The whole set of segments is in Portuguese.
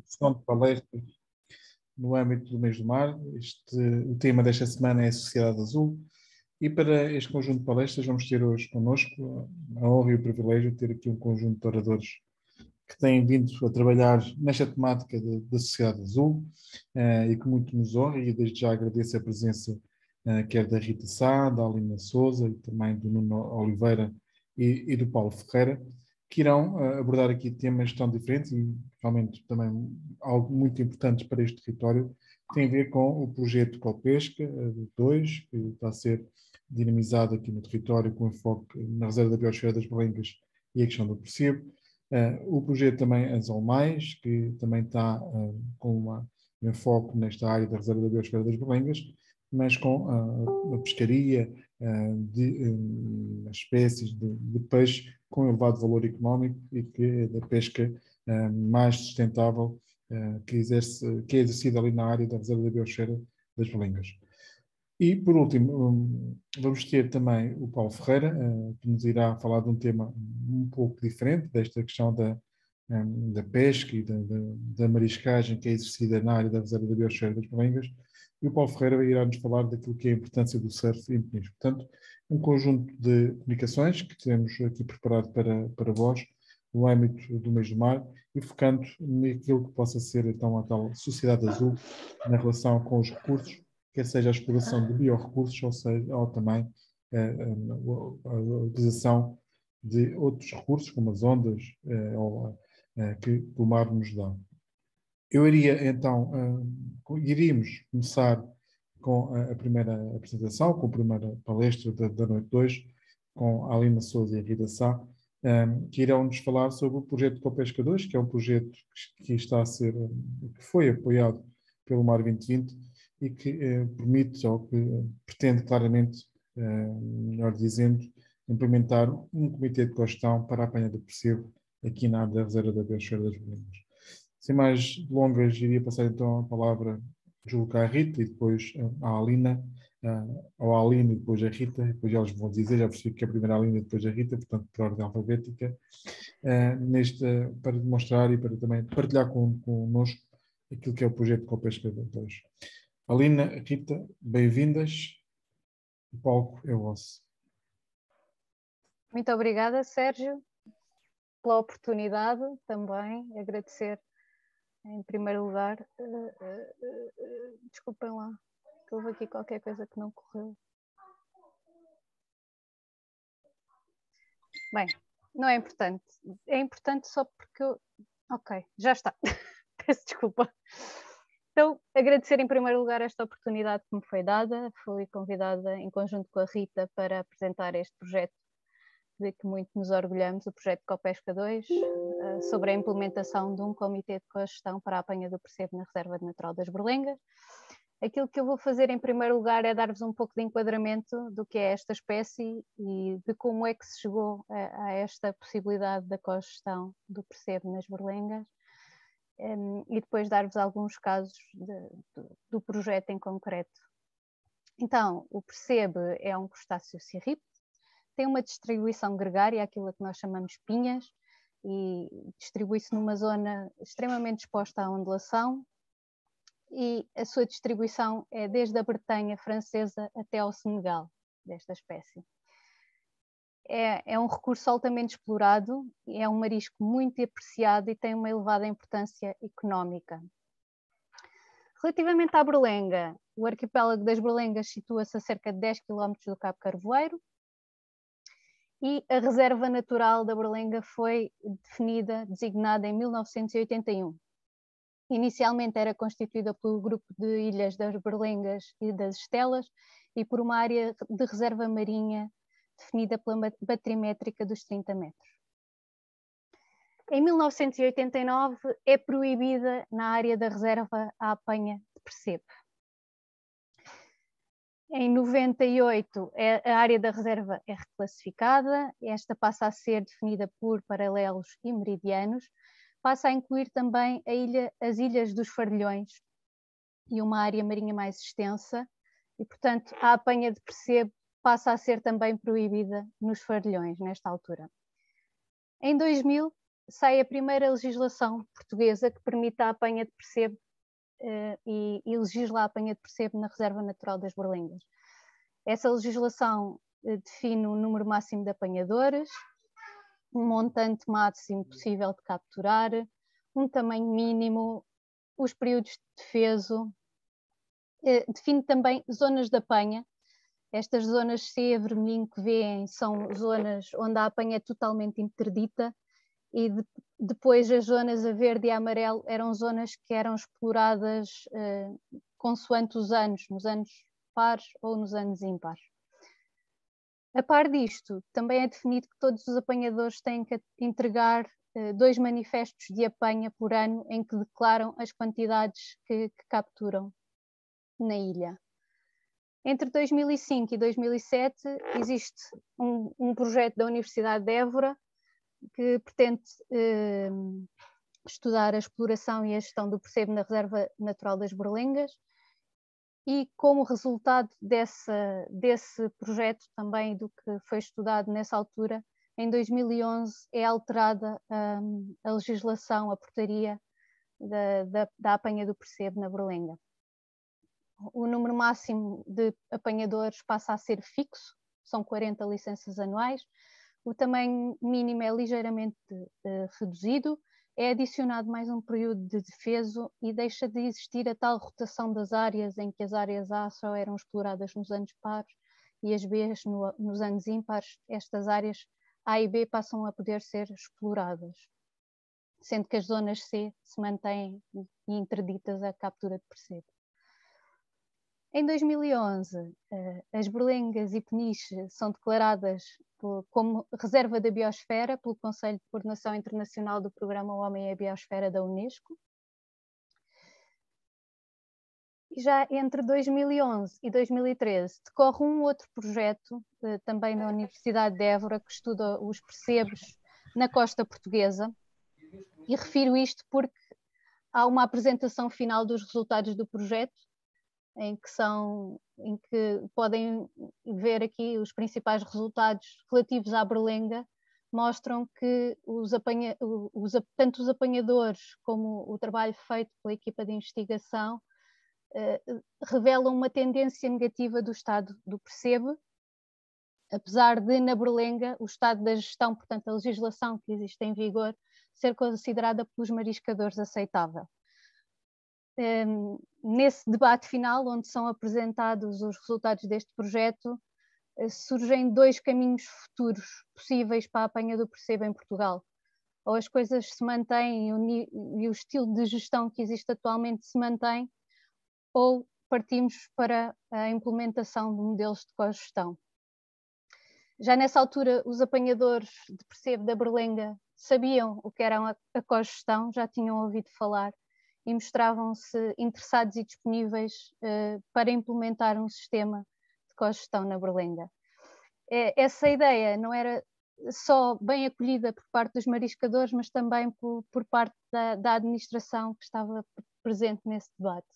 sessão de palestras no âmbito do mês do mar. O tema desta semana é a Sociedade Azul. E para este conjunto de palestras vamos ter hoje connosco a honra e o privilégio de ter aqui um conjunto de oradores que têm vindo a trabalhar nesta temática da Sociedade Azul e que muito nos honra, e desde já agradeço a presença quer da Rita Sá, da Alina Souza e também do Nuno Oliveira e do Paulo Ferreira, que irão abordar aqui temas tão diferentes e realmente também algo muito importante para este território, que tem a ver com o projeto Copesca 2, que está a ser dinamizado aqui no território com enfoque na Reserva da Biosfera das Berlengas e a questão do percebo. O projeto também Anzol Mais, que também está com um enfoque nesta área da Reserva da Biosfera das Berlengas, mas com a pescaria de espécies de peixe com elevado valor económico e que é da pesca mais sustentável que é exercida ali na área da Reserva da Biosfera das Berlengas. E, por último, vamos ter também o Paulo Ferreira, que nos irá falar de um tema um pouco diferente, desta questão da pesca e da mariscagem que é exercida na área da Reserva da Biosfera das Berlengas. E o Paulo Ferreira irá nos falar daquilo que é a importância do surf em Peniche. Portanto, um conjunto de comunicações que temos aqui preparado para vós, no âmbito do mês do mar, e focando naquilo que possa ser, então, a tal sociedade azul na relação com os recursos, quer seja a exploração de biorrecursos, ou também a utilização de outros recursos, como as ondas que o mar nos dá. Eu iria, então, iríamos começar com a primeira apresentação, com a primeira palestra da noite 2, com a Alina Souza e a Rita Sá, que irão nos falar sobre o projeto Copesca 2, que é um projeto que está a ser, que foi apoiado pelo Mar 2020 e que permite, ou que pretende claramente, melhor dizendo, implementar um comitê de cogestão para a apanha do percebo aqui na área da Reserva da Biosfera das Berlengas. Sem mais delongas, iria passar então a palavra, julgo, à Rita e depois à Alina, ao Aline e depois à Rita, e depois eles vão dizer, já percebi que é a primeira Alina e depois a Rita, portanto por ordem alfabética, para demonstrar e para também partilhar connosco aquilo que é o projeto Copesca 2. Alina, Rita, bem-vindas, o palco é vosso. Muito obrigada, Sérgio, pela oportunidade também, agradecer em primeiro lugar, desculpem lá, que houve aqui qualquer coisa que não correu. Bem, não é importante só porque eu... Ok, já está, peço desculpa. Então, agradecer em primeiro lugar esta oportunidade que me foi dada, fui convidada em conjunto com a Rita para apresentar este projeto de que muito nos orgulhamos, o projeto Copesca 2, sobre a implementação de um comitê de cogestão para a apanha do percebo na Reserva Natural das Berlengas. Aquilo que eu vou fazer em primeiro lugar é dar-vos um pouco de enquadramento do que é esta espécie e de como é que se chegou a esta possibilidade da cogestão do percebo nas Berlengas, e depois dar-vos alguns casos do projeto em concreto. Então, o percebo é um crustáceo cirrípede, tem uma distribuição gregária, aquilo que nós chamamos pinhas, e distribui-se numa zona extremamente exposta à ondulação, e a sua distribuição é desde a Bretanha francesa até ao Senegal, desta espécie. É um recurso altamente explorado, é um marisco muito apreciado e tem uma elevada importância económica. Relativamente à Berlenga, o arquipélago das Berlengas situa-se a cerca de 10 km do Cabo Carvoeiro, e a Reserva Natural da Berlenga foi designada em 1981. Inicialmente era constituída pelo grupo de ilhas das Berlengas e das Estelas e por uma área de reserva marinha definida pela batrimétrica dos 30 metros. Em 1989 é proibida na área da reserva a apanha de percebo. Em 98, a área da reserva é reclassificada, esta passa a ser definida por paralelos e meridianos, passa a incluir também as ilhas dos Fardilhões e uma área marinha mais extensa, e, portanto, a apanha de percebo passa a ser também proibida nos Fardilhões, nesta altura. Em 2000, sai a primeira legislação portuguesa que permite a apanha de percebo e legisla a apanha de percebo na Reserva Natural das Berlengas. Essa legislação define um número máximo de apanhadores, um montante máximo possível de capturar, um tamanho mínimo, os períodos de defeso, define também zonas de apanha. Estas zonas C, vermelhinho que veem, são zonas onde a apanha é totalmente interdita, e depois as zonas a verde e a amarelo eram zonas que eram exploradas consoante os anos, nos anos pares ou nos anos ímpares. A par disto, também é definido que todos os apanhadores têm que entregar 2 manifestos de apanha por ano em que declaram as quantidades que capturam na ilha. Entre 2005 e 2007 existe um projeto da Universidade de Évora que pretende estudar a exploração e a gestão do percebo na Reserva Natural das Berlengas, e como resultado desse projeto, também do que foi estudado nessa altura, em 2011 é alterada a legislação, a portaria da apanha do percebo na Berlenga. O número máximo de apanhadores passa a ser fixo, são 40 licenças anuais. O tamanho mínimo é ligeiramente reduzido, é adicionado mais um período de defeso e deixa de existir a tal rotação das áreas, em que as áreas A só eram exploradas nos anos pares e as B nos anos ímpares. Estas áreas A e B passam a poder ser exploradas, sendo que as zonas C se mantêm interditas à captura de percebo. Em 2011, as Berlengas e Peniche são declaradas como reserva da biosfera pelo Conselho de Coordenação Internacional do Programa Homem e a Biosfera da Unesco. E já entre 2011 e 2013 decorre um outro projeto, também na Universidade de Évora, que estuda os percebos na costa portuguesa. E refiro isto porque há uma apresentação final dos resultados do projeto, em que podem ver aqui os principais resultados relativos à berlenga, mostram que tanto os apanhadores como o trabalho feito pela equipa de investigação revelam uma tendência negativa do estado do percebo, apesar de na berlenga o estado da gestão, portanto a legislação que existe em vigor, ser considerada pelos mariscadores aceitável. Nesse debate final, onde são apresentados os resultados deste projeto, surgem 2 caminhos futuros possíveis para a apanha do percebo em Portugal. Ou as coisas se mantêm e o estilo de gestão que existe atualmente se mantém, ou partimos para a implementação de modelos de cogestão. Já nessa altura, os apanhadores de percebo da berlenga sabiam o que era a cogestão, já tinham ouvido falar, e mostravam-se interessados e disponíveis para implementar um sistema de cogestão na berlenga. Essa ideia não era só bem acolhida por parte dos mariscadores, mas também por parte da administração que estava presente nesse debate.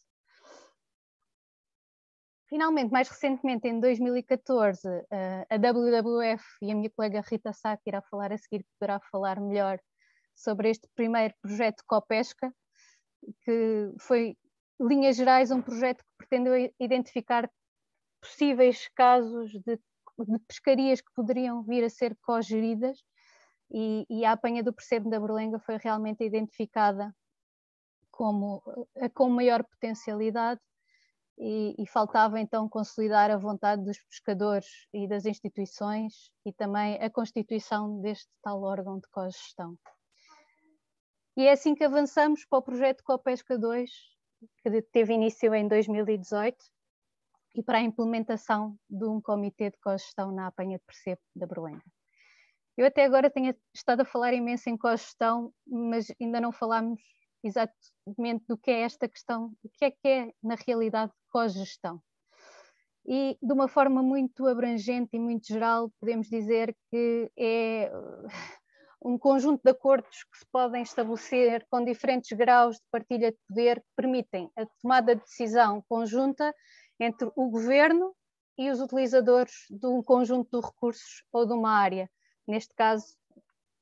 Finalmente, mais recentemente, em 2014, a WWF e a minha colega Rita Sá, que irá falar a seguir, poderá falar melhor sobre este primeiro projeto Copesca, que foi, em linhas gerais, um projeto que pretendeu identificar possíveis casos de pescarias que poderiam vir a ser cogeridas, e a apanha do percebo da berlenga foi realmente identificada como a com maior potencialidade, e faltava então consolidar a vontade dos pescadores e das instituições e também a constituição deste tal órgão de cogestão. E é assim que avançamos para o projeto Copesca 2, que teve início em 2018, e para a implementação de um comitê de cogestão na apanha de percebo da berlenga. Eu até agora tenho estado a falar imenso em cogestão, mas ainda não falámos exatamente do que é esta questão, o que é na realidade cogestão. E de uma forma muito abrangente e muito geral, podemos dizer que é um conjunto de acordos que se podem estabelecer com diferentes graus de partilha de poder que permitem a tomada de decisão conjunta entre o governo e os utilizadores de um conjunto de recursos ou de uma área. Neste caso,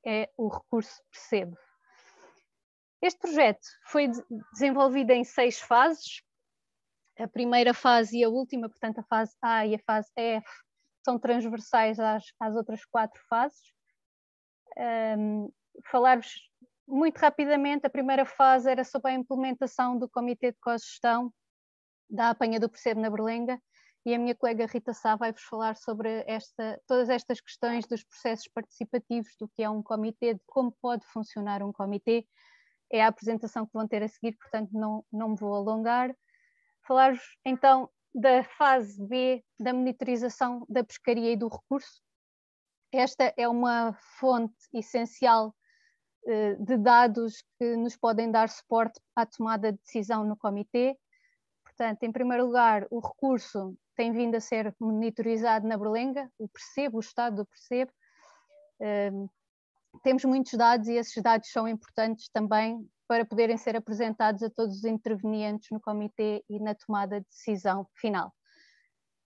é o recurso Percebo. Este projeto foi desenvolvido em 6 fases. A primeira fase e a última, portanto a fase A e a fase F, são transversais às outras 4 fases. Falar-vos muito rapidamente, a primeira fase era sobre a implementação do Comitê de Cogestão da Apanha do Percebo na Berlenga, e a minha colega Rita Sá vai-vos falar sobre todas estas questões dos processos participativos, do que é um comitê, de como pode funcionar um comitê. É a apresentação que vão ter a seguir, portanto não me vou alongar. Falar-vos então da fase B, da monitorização da pescaria e do recurso. Esta é uma fonte essencial de dados que nos podem dar suporte à tomada de decisão no comitê. Portanto, em primeiro lugar, o recurso tem vindo a ser monitorizado na Berlenga, o Percebo, o estado do Percebo. Temos muitos dados e esses dados são importantes também para poderem ser apresentados a todos os intervenientes no comitê e na tomada de decisão final.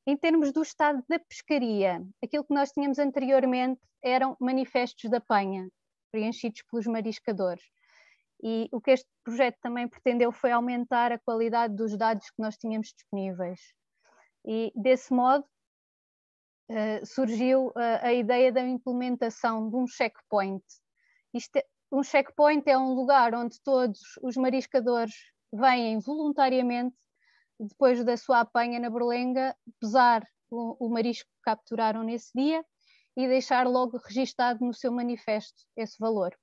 Em termos do estado da pescaria, aquilo que nós tínhamos anteriormente eram manifestos de apanha, preenchidos pelos mariscadores. E o que este projeto também pretendeu foi aumentar a qualidade dos dados que nós tínhamos disponíveis. E desse modo surgiu a ideia da implementação de um checkpoint. Um checkpoint é um lugar onde todos os mariscadores vêm voluntariamente, depois da sua apanha na Berlenga, pesar o marisco que capturaram nesse dia e deixar logo registado no seu manifesto esse valor.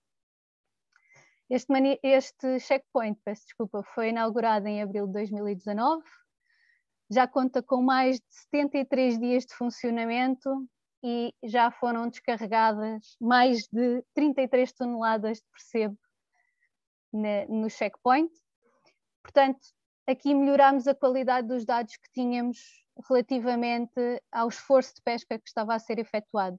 Este checkpoint, peço desculpa, foi inaugurado em abril de 2019, já conta com mais de 73 dias de funcionamento e já foram descarregadas mais de 33 toneladas de percebo no checkpoint. Portanto, aqui melhorámos a qualidade dos dados que tínhamos relativamente ao esforço de pesca que estava a ser efetuado.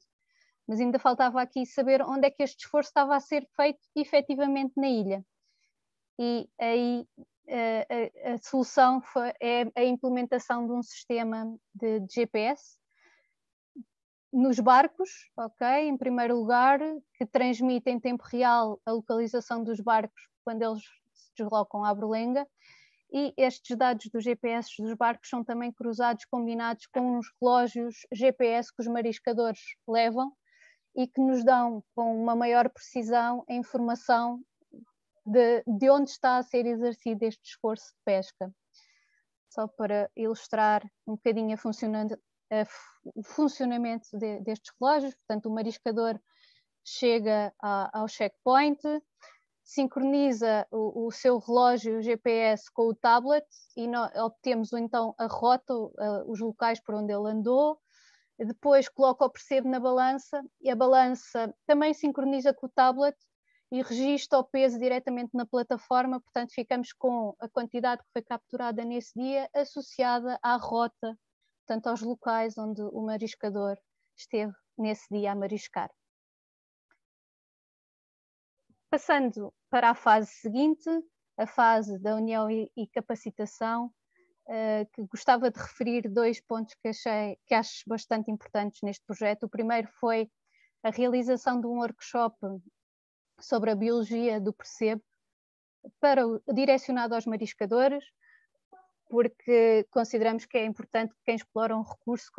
Mas ainda faltava aqui saber onde é que este esforço estava a ser feito efetivamente na ilha. E aí a solução é a implementação de um sistema de GPS nos barcos, ok? Em primeiro lugar, que transmite em tempo real a localização dos barcos quando eles se deslocam à Berlenga, e estes dados dos GPS dos barcos são também cruzados, combinados com os relógios GPS que os mariscadores levam e que nos dão com uma maior precisão a informação de onde está a ser exercido este esforço de pesca. Só para ilustrar um bocadinho o funcionamento destes relógios, portanto o mariscador chega ao checkpoint, sincroniza o seu relógio GPS com o tablet e obtemos então a rota, os locais por onde ele andou. Depois coloca o percebo na balança e a balança também sincroniza com o tablet e registra o peso diretamente na plataforma, portanto ficamos com a quantidade que foi capturada nesse dia associada à rota, portanto aos locais onde o mariscador esteve nesse dia a mariscar. Passando para a fase seguinte, a fase da união e capacitação, que gostava de referir 2 pontos que acho bastante importantes neste projeto. O primeiro foi a realização de um workshop sobre a biologia do percebo direcionado aos mariscadores, porque consideramos que é importante que quem explora um recurso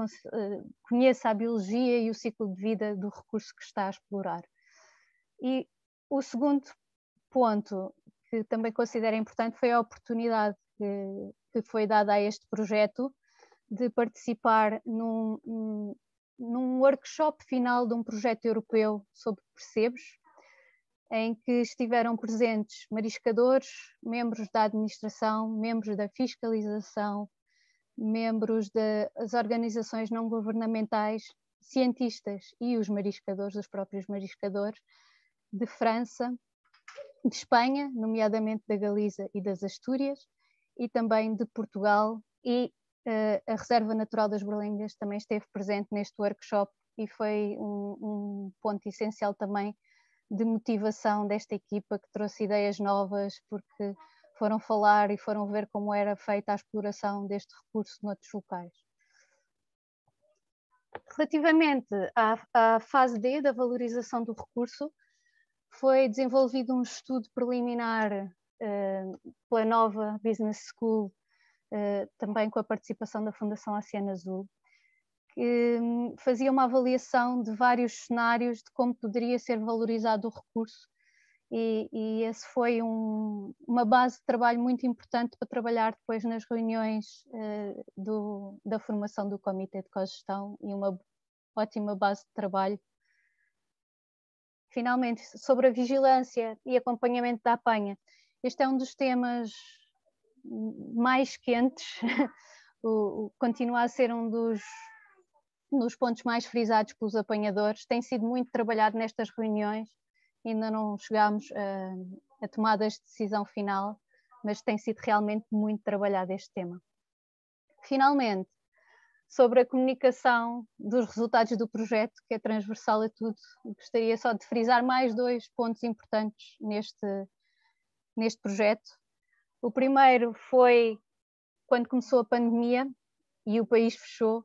conheça a biologia e o ciclo de vida do recurso que está a explorar. E o segundo ponto que também considero importante foi a oportunidade que foi dada a este projeto de participar num workshop final de um projeto europeu sobre percebos, em que estiveram presentes mariscadores, membros da administração, membros da fiscalização, membros das organizações não governamentais, cientistas e os mariscadores, os próprios mariscadores, de França, de Espanha, nomeadamente da Galiza e das Astúrias, e também de Portugal, e a Reserva Natural das Berlengas também esteve presente neste workshop e foi um ponto essencial também de motivação desta equipa, que trouxe ideias novas, porque foram falar e foram ver como era feita a exploração deste recurso noutros locais. Relativamente à fase D da valorização do recurso, foi desenvolvido um estudo preliminar pela Nova Business School, também com a participação da Fundação Oceano Azul, que fazia uma avaliação de vários cenários de como poderia ser valorizado o recurso, e esse foi uma base de trabalho muito importante para trabalhar depois nas reuniões da formação do Comitê de Cogestão, e uma ótima base de trabalho. Finalmente, sobre a vigilância e acompanhamento da apanha, este é um dos temas mais quentes, continua a ser um dos pontos mais frisados pelos apanhadores, tem sido muito trabalhado nestas reuniões, ainda não chegámos a tomadas de decisão final, mas tem sido realmente muito trabalhado este tema. Finalmente, sobre a comunicação dos resultados do projeto, que é transversal a tudo, gostaria só de frisar mais 2 pontos importantes neste projeto. O primeiro foi quando começou a pandemia e o país fechou,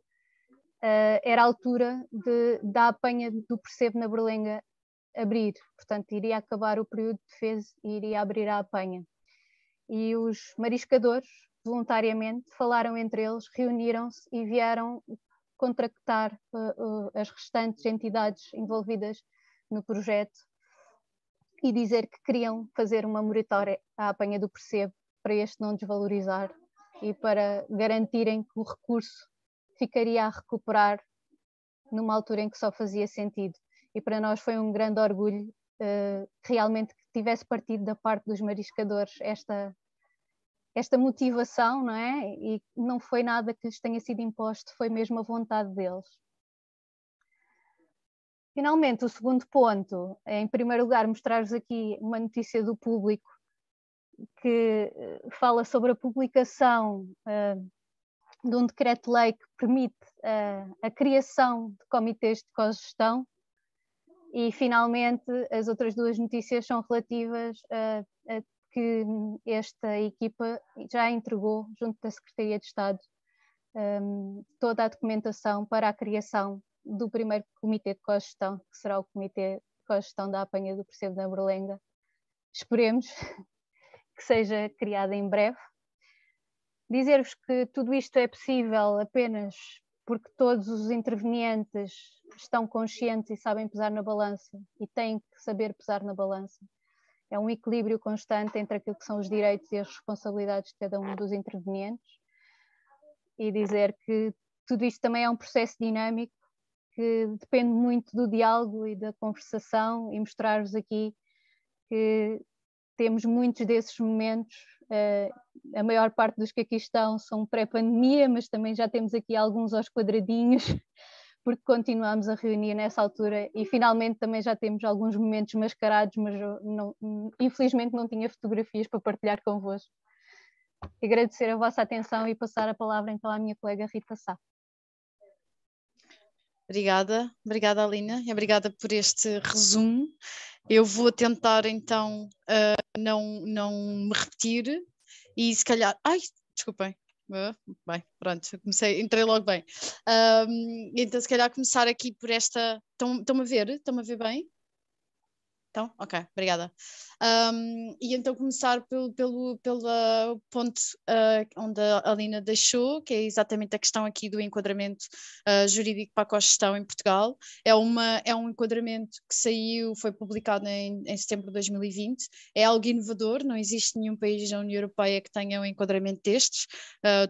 era a altura da apanha do percebo na Berlenga abrir, portanto iria acabar o período de defesa e iria abrir a apanha. E os mariscadores, voluntariamente, falaram entre eles, reuniram-se e vieram contactar as restantes entidades envolvidas no projeto e dizer que queriam fazer uma moratória à apanha do percebo para este não desvalorizar e para garantirem que o recurso ficaria a recuperar numa altura em que só fazia sentido. E para nós foi um grande orgulho realmente que tivesse partido da parte dos mariscadores esta motivação, não é? E não foi nada que lhes tenha sido imposto, foi mesmo a vontade deles. Finalmente, o segundo ponto, é, em primeiro lugar, mostrar-vos aqui uma notícia do Público que fala sobre a publicação de um decreto-lei que permite a criação de comitês de cogestão, e finalmente as outras 2 notícias são relativas a que esta equipa já entregou junto da Secretaria de Estado toda a documentação para a criação do primeiro comitê de cogestão, que será o Comitê de Cogestão da Apanha do Percebo da Berlenga. Esperemos que seja criado em breve. Dizer-vos que tudo isto é possível apenas porque todos os intervenientes estão conscientes e sabem pesar na balança e têm que saber pesar na balança. É um equilíbrio constante entre aquilo que são os direitos e as responsabilidades de cada um dos intervenientes, e dizer que tudo isto também é um processo dinâmico que depende muito do diálogo e da conversação, e mostrar-vos aqui que temos muitos desses momentos. A maior parte dos que aqui estão são pré-pandemia, mas também já temos aqui alguns aos quadradinhos, porque continuamos a reunir nessa altura, e finalmente também já temos alguns momentos mascarados, mas infelizmente não tinha fotografias para partilhar convosco. Agradecer a vossa atenção e passar a palavra então à minha colega Rita Sá. Obrigada, Alina, e obrigada por este resumo. Eu vou tentar então não me repetir e se calhar... Ai, desculpem. Bem, pronto, entrei logo bem. Então se calhar começar aqui por esta... Estão-me a ver? Estão-me a ver bem? Então, ok, obrigada. E então começar pelo ponto onde a Alina deixou, que é exatamente a questão aqui do enquadramento jurídico para a cogestão em Portugal. É um enquadramento que foi publicado em setembro de 2020. É algo inovador, não existe nenhum país da União Europeia que tenha um enquadramento destes.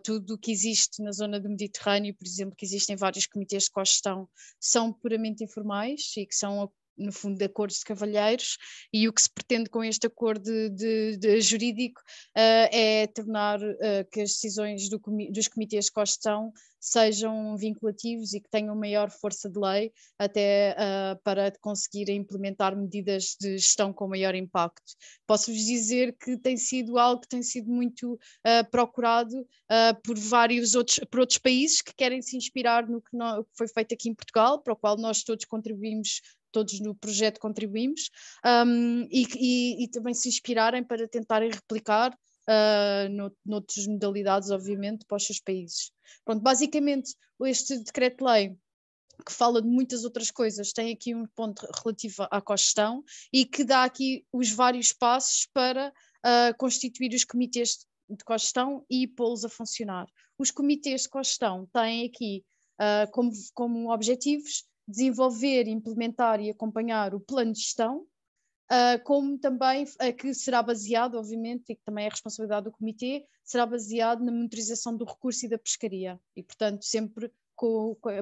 Tudo o que existe na zona do Mediterrâneo, por exemplo, que existem vários comitês de cogestão, são puramente informais e que são no fundo de acordos de cavalheiros, e o que se pretende com este acordo de jurídico é tornar que as decisões dos comitês de cogestão sejam vinculativos e que tenham maior força de lei, até para conseguir implementar medidas de gestão com maior impacto. Posso-vos dizer que tem sido algo que tem sido muito procurado por outros países que querem se inspirar no que foi feito aqui em Portugal, para o qual nós todos no projeto contribuímos, e também se inspirarem para tentarem replicar noutras modalidades, obviamente, para os seus países. Pronto, basicamente este decreto-lei que fala de muitas outras coisas, tem aqui um ponto relativo à cogestão e que dá aqui os vários passos para constituir os comitês de cogestão e pô-los a funcionar. Os comitês de cogestão têm aqui como objetivos desenvolver, implementar e acompanhar o plano de gestão, como também que será baseado, obviamente, e que também é a responsabilidade do comitê, será baseado na monitorização do recurso e da pescaria e, portanto, sempre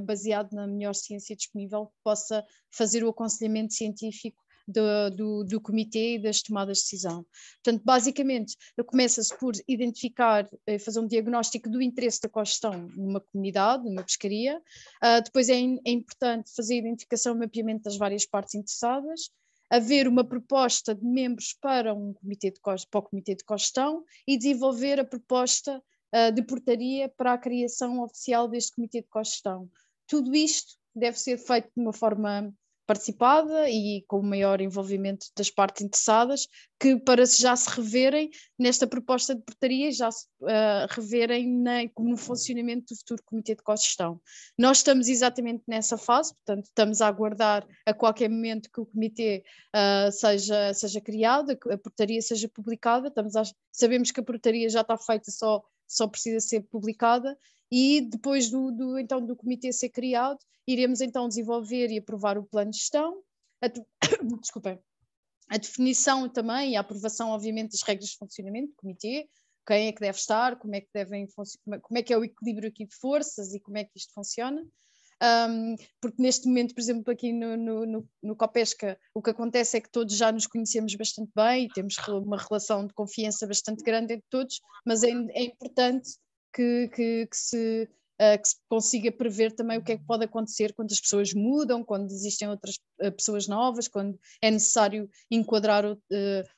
baseado na melhor ciência disponível que possa fazer o aconselhamento científico do comitê e das tomadas de decisão. Portanto, basicamente, começa-se por identificar, fazer um diagnóstico do interesse da cogestão numa comunidade, numa pescaria. Depois é importante fazer a identificação e mapeamento das várias partes interessadas, haver uma proposta de membros para o comitê de cogestão e desenvolver a proposta de portaria para a criação oficial deste comitê de cogestão. Tudo isto deve ser feito de uma forma participada e com o maior envolvimento das partes interessadas, que para já se reverem nesta proposta de portaria, já se reverem no funcionamento do futuro comitê de cogestão. Nós estamos exatamente nessa fase, portanto estamos a aguardar a qualquer momento que o comitê seja criado, que a portaria seja publicada. Sabemos que a portaria já está feita, só precisa ser publicada, e depois então do comitê ser criado, iremos então desenvolver e aprovar o plano de gestão, desculpem, a definição também e a aprovação, obviamente, das regras de funcionamento do comitê, quem é que deve estar, como é que é o equilíbrio aqui de forças e como é que isto funciona. Porque neste momento, por exemplo, aqui no Copesca, o que acontece é que todos já nos conhecemos bastante bem e temos uma relação de confiança bastante grande entre todos, mas é importante que se consiga prever também o que é que pode acontecer quando as pessoas mudam, quando existem outras pessoas novas, quando é necessário enquadrar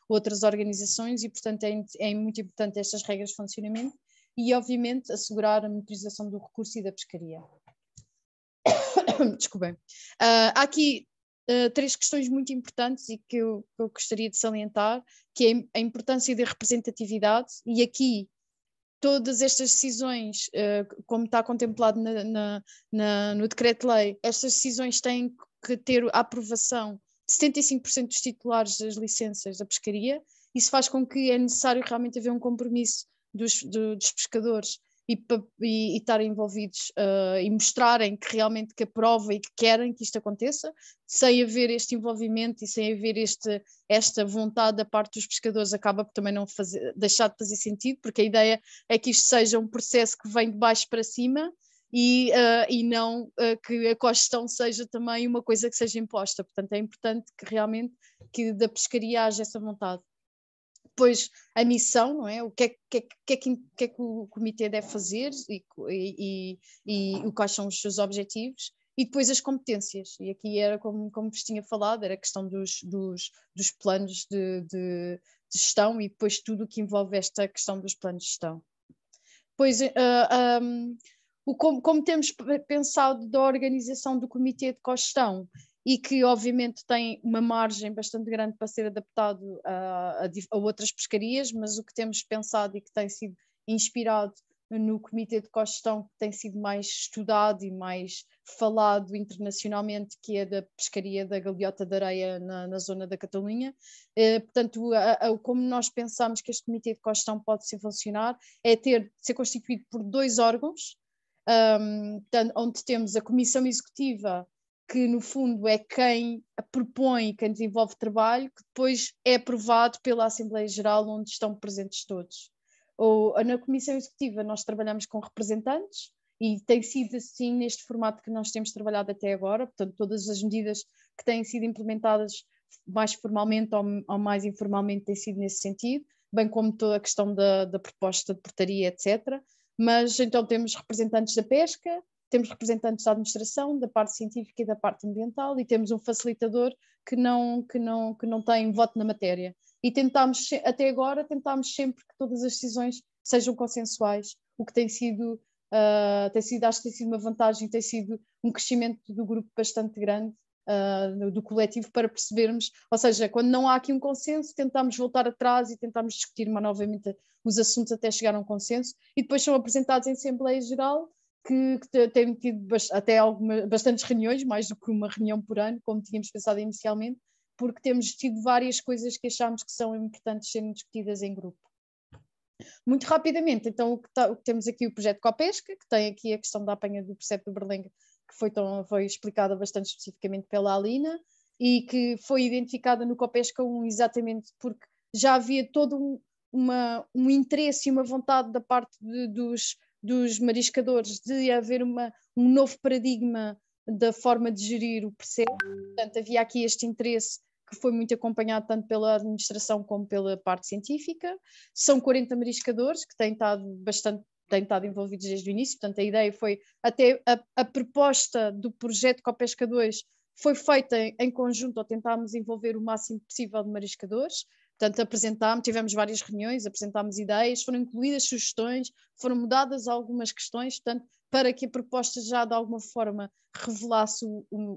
outras organizações e, portanto, é muito importante estas regras de funcionamento e, obviamente, assegurar a monitorização do recurso e da pescaria. Desculpem. Há aqui 3 questões muito importantes e que eu gostaria de salientar, que é a importância da representatividade, e aqui todas estas decisões, como está contemplado no decreto-lei, estas decisões têm que ter a aprovação de 75% dos titulares das licenças da pescaria. Isso faz com que é necessário realmente haver um compromisso dos pescadores e estarem envolvidos e mostrarem que realmente que aprovam e que querem que isto aconteça. Sem haver este envolvimento e sem haver esta vontade da parte dos pescadores, acaba por também não deixar de fazer sentido, porque a ideia é que isto seja um processo que vem de baixo para cima e não que a cogestão seja também uma coisa que seja imposta. Portanto, é importante que realmente que da pescaria haja essa vontade. Depois a missão, não é? O que é que o comitê deve fazer e quais são os seus objetivos, e depois as competências, e aqui era como vos tinha falado, era a questão dos planos de gestão e depois tudo o que envolve esta questão dos planos de gestão. Depois, como temos pensado da organização do comitê de cogestão, e que obviamente tem uma margem bastante grande para ser adaptado a outras pescarias, mas o que temos pensado e que tem sido inspirado no comitê de cogestão, que tem sido mais estudado e mais falado internacionalmente, que é da pescaria da galeota de areia na zona da Catalunha. Portanto, como nós pensamos que este comitê de cogestão pode ser funcionar, é ser constituído por 2 órgãos, onde temos a Comissão Executiva, que no fundo é quem propõe, quem desenvolve trabalho, que depois é aprovado pela Assembleia Geral, onde estão presentes todos. Na Comissão Executiva nós trabalhamos com representantes e tem sido assim neste formato que nós temos trabalhado até agora, portanto todas as medidas que têm sido implementadas mais formalmente ou mais informalmente têm sido nesse sentido, bem como toda a questão da proposta de portaria, etc. Mas então temos representantes da pesca, temos representantes da administração, da parte científica e da parte ambiental, e temos um facilitador que não tem voto na matéria. E até agora tentámos sempre que todas as decisões sejam consensuais, o que tem sido, acho que tem sido uma vantagem, tem sido um crescimento do grupo bastante grande, do coletivo, para percebermos, ou seja, quando não há aqui um consenso, tentamos voltar atrás e tentamos discutir novamente os assuntos até chegar a um consenso, e depois são apresentados em Assembleia Geral, que tem tido até bastantes reuniões, mais do que uma reunião por ano, como tínhamos pensado inicialmente, porque temos tido várias coisas que achamos que são importantes serem discutidas em grupo. Muito rapidamente, então, o que temos aqui o projeto Copesca, que tem aqui a questão da apanha do Percebe do Berlenga, que foi explicada bastante especificamente pela Alina, e que foi identificada no Copesca 1 exatamente porque já havia todo um interesse e uma vontade da parte dos mariscadores de haver um novo paradigma da forma de gerir o Percebe. Portanto, havia aqui este interesse que foi muito acompanhado tanto pela administração como pela parte científica. São 40 mariscadores que têm estado envolvidos desde o início, portanto a ideia foi, até a proposta do projeto Copesca 2 foi feita em conjunto, ou tentámos envolver o máximo possível de mariscadores. Portanto, tivemos várias reuniões, apresentámos ideias, foram incluídas sugestões, foram mudadas algumas questões, portanto, para que a proposta já de alguma forma revelasse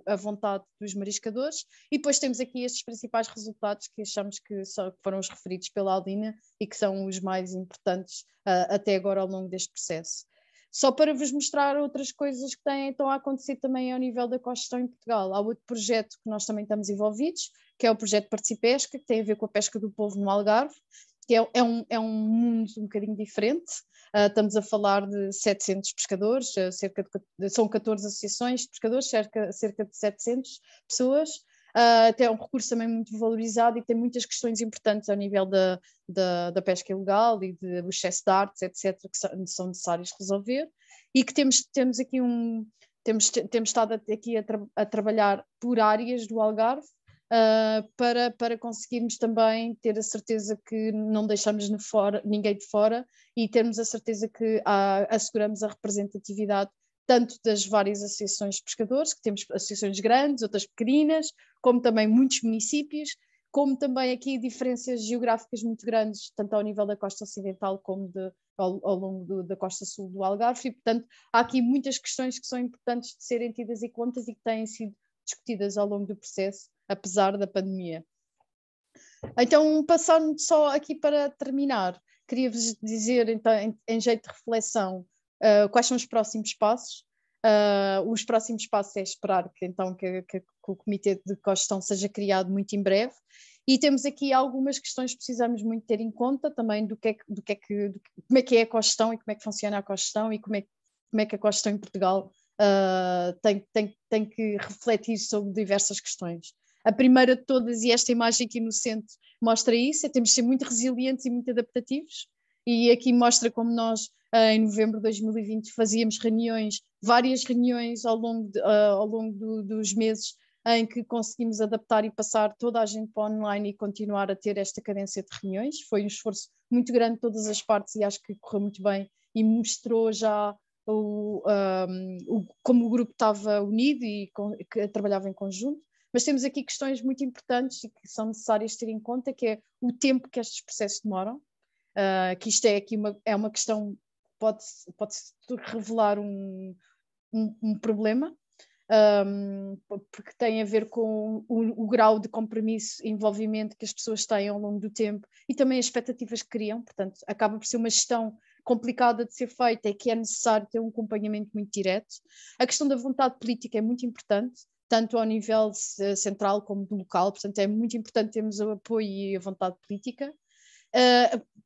a vontade dos mariscadores. E depois temos aqui estes principais resultados que achamos que foram os referidos pela Alina e que são os mais importantes até agora ao longo deste processo. Só para vos mostrar outras coisas que estão a acontecer também ao nível da cogestão em Portugal. Há outro projeto que nós também estamos envolvidos, que é o projeto Participesca, que tem a ver com a pesca do polvo no Algarve, que é um mundo um bocadinho diferente. Estamos a falar de 700 pescadores, são 14 associações de pescadores, cerca de 700 pessoas. Até é um recurso também muito valorizado e tem muitas questões importantes ao nível da pesca ilegal e do excesso de artes, etc., que são necessários resolver, e que temos aqui temos estado aqui a trabalhar por áreas do Algarve, para conseguirmos também ter a certeza que não deixamos ninguém de fora e termos a certeza que asseguramos a representatividade tanto das várias associações de pescadores, que temos associações grandes, outras pequeninas, como também muitos municípios, como também aqui diferenças geográficas muito grandes, tanto ao nível da costa ocidental como ao longo da costa sul do Algarve, e portanto há aqui muitas questões que são importantes de serem tidas em conta e que têm sido discutidas ao longo do processo, apesar da pandemia. Então, passando só aqui para terminar, queria-vos dizer, então, em jeito de reflexão, quais são os próximos passos. Os próximos passos é esperar que o Comitê de Cogestão seja criado muito em breve, e temos aqui algumas questões que precisamos muito ter em conta também como é que é a cogestão e como é que funciona a cogestão e como é que a cogestão em Portugal tem que refletir sobre diversas questões. A primeira de todas, e esta imagem aqui no centro mostra isso, temos de ser muito resilientes e muito adaptativos, e aqui mostra como nós, em novembro de 2020, fazíamos várias reuniões ao longo dos meses, em que conseguimos adaptar e passar toda a gente para online e continuar a ter esta cadência de reuniões. Foi um esforço muito grande de todas as partes e acho que correu muito bem e mostrou já como o grupo estava unido e que trabalhava em conjunto. Mas temos aqui questões muito importantes e que são necessárias ter em conta, que é o tempo que estes processos demoram, que isto é uma questão que pode revelar um problema, porque tem a ver com o grau de compromisso e envolvimento que as pessoas têm ao longo do tempo e também as expectativas que criam, portanto acaba por ser uma gestão complicada de ser feita e que é necessário ter um acompanhamento muito direto. A questão da vontade política é muito importante, tanto ao nível central como do local, portanto é muito importante termos o apoio e a vontade política.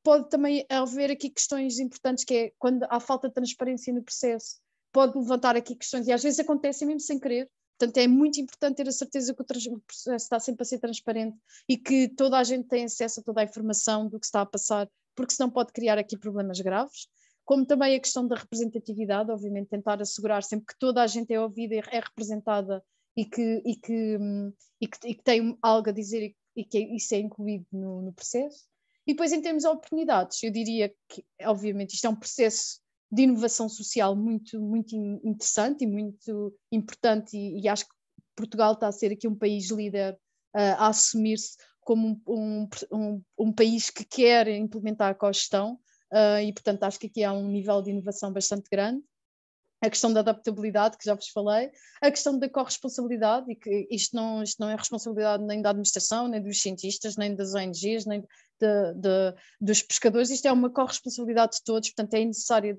Pode também haver aqui questões importantes, que é quando há falta de transparência no processo, pode levantar aqui questões, e às vezes acontecem mesmo sem querer, portanto é muito importante ter a certeza que o processo está sempre a ser transparente e que toda a gente tem acesso a toda a informação do que está a passar, porque senão pode criar aqui problemas graves. Como também a questão da representatividade, obviamente tentar assegurar sempre que toda a gente é ouvida e é representada e que tem algo a dizer e que isso é incluído no processo. E depois, em termos de oportunidades, eu diria que, obviamente, isto é um processo de inovação social muito, muito interessante e muito importante, e acho que Portugal está a ser aqui um país líder a assumir-se como um país que quer implementar a cogestão, e, portanto, acho que aqui há um nível de inovação bastante grande. A questão da adaptabilidade, que já vos falei, a questão da corresponsabilidade, e que isto não é responsabilidade nem da administração, nem dos cientistas, nem das ONGs, nem dos pescadores, isto é uma corresponsabilidade de todos, portanto é necessário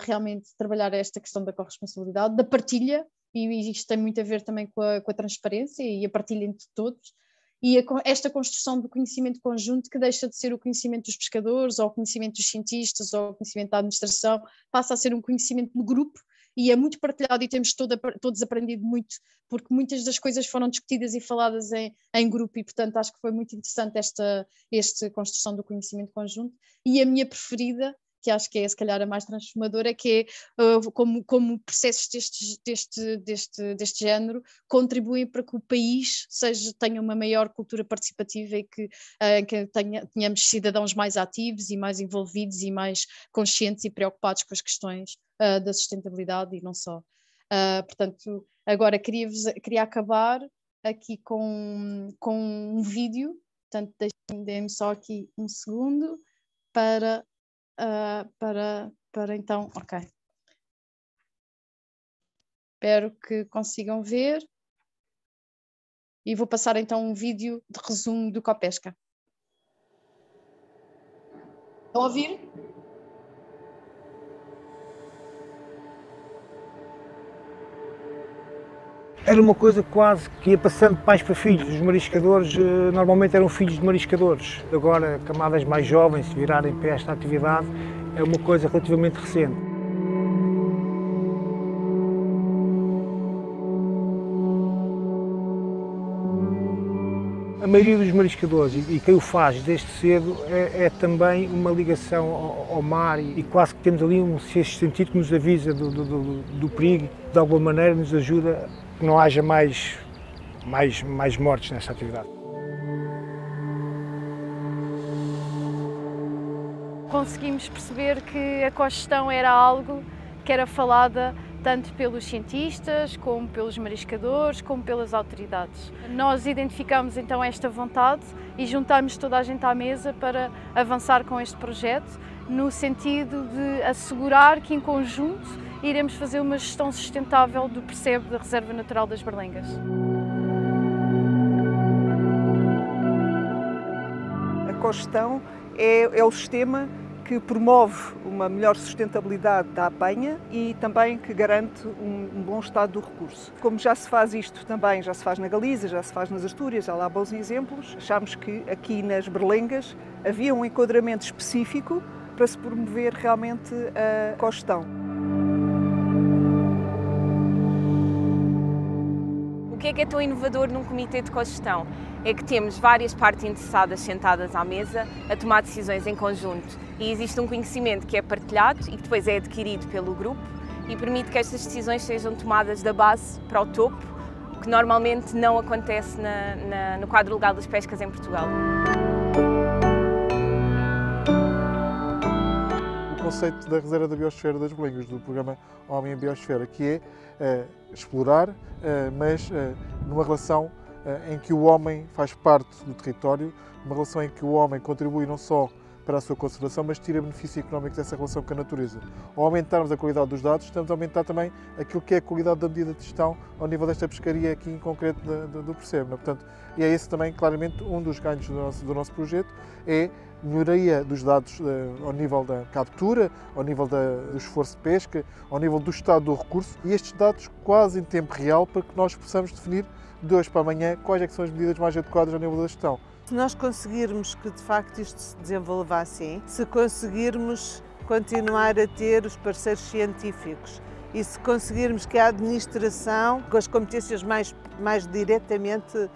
realmente trabalhar esta questão da corresponsabilidade, da partilha, e isto tem muito a ver também com a transparência e a partilha entre todos, e esta construção do conhecimento conjunto, que deixa de ser o conhecimento dos pescadores, ou o conhecimento dos cientistas, ou o conhecimento da administração, passa a ser um conhecimento do grupo, e é muito partilhado, e temos todos aprendido muito, porque muitas das coisas foram discutidas e faladas em grupo, e portanto acho que foi muito interessante esta construção do conhecimento conjunto. E a minha preferida, que acho que é se calhar a mais transformadora, que é como processos deste género contribuem para que o país tenha uma maior cultura participativa, e que tenhamos cidadãos mais ativos e mais envolvidos e mais conscientes e preocupados com as questões da sustentabilidade, e não só. Portanto, agora queria acabar aqui com um vídeo, portanto deixem-me só aqui um segundo para então, ok. Espero que consigam ver. E vou passar então um vídeo de resumo do Copesca. Estão a ouvir? Era uma coisa quase que ia passando de pais para filhos. Os mariscadores normalmente eram filhos de mariscadores. Agora, camadas mais jovens se virarem para esta atividade é uma coisa relativamente recente. A maioria dos mariscadores, e quem o faz desde cedo, é também uma ligação ao mar, e quase que temos ali um sexto sentido que nos avisa do perigo, de alguma maneira nos ajuda a que não haja mais mortes nesta atividade. Conseguimos perceber que a cogestão era algo que era falada tanto pelos cientistas, como pelos mariscadores, como pelas autoridades. Nós identificamos então esta vontade e juntámos toda a gente à mesa para avançar com este projeto, no sentido de assegurar que em conjunto iremos fazer uma gestão sustentável do percebo da Reserva Natural das Berlengas. A cogestão é o sistema que promove uma melhor sustentabilidade da apanha e também que garante um bom estado do recurso. Como já se faz isto também, já se faz na Galiza, já se faz nas Astúrias, há lá bons exemplos, achámos que aqui nas Berlengas havia um enquadramento específico para se promover realmente a cogestão. O que é tão inovador num comitê de cogestão? É que temos várias partes interessadas sentadas à mesa a tomar decisões em conjunto, e existe um conhecimento que é partilhado e que depois é adquirido pelo grupo e permite que estas decisões sejam tomadas da base para o topo, o que normalmente não acontece no quadro legal das pescas em Portugal. O conceito da Reserva da Biosfera das Berlengas, do programa Homem em Biosfera, que é explorar, mas numa relação em que o homem faz parte do território, uma relação em que o homem contribui não só para a sua conservação, mas tira benefício económico dessa relação com a natureza. Ao aumentarmos a qualidade dos dados, estamos a aumentar também aquilo que é a qualidade da medida de gestão ao nível desta pescaria aqui em concreto do percebo. Portanto, e é esse também claramente um dos ganhos do nosso projeto, é melhoria dos dados ao nível da captura, ao nível do esforço de pesca, ao nível do estado do recurso, e estes dados quase em tempo real para que nós possamos definir de hoje para amanhã quais é que são as medidas mais adequadas ao nível da gestão. Se nós conseguirmos que de facto isto se desenvolva assim, se conseguirmos continuar a ter os parceiros científicos e se conseguirmos que a administração, com as competências mais diretamente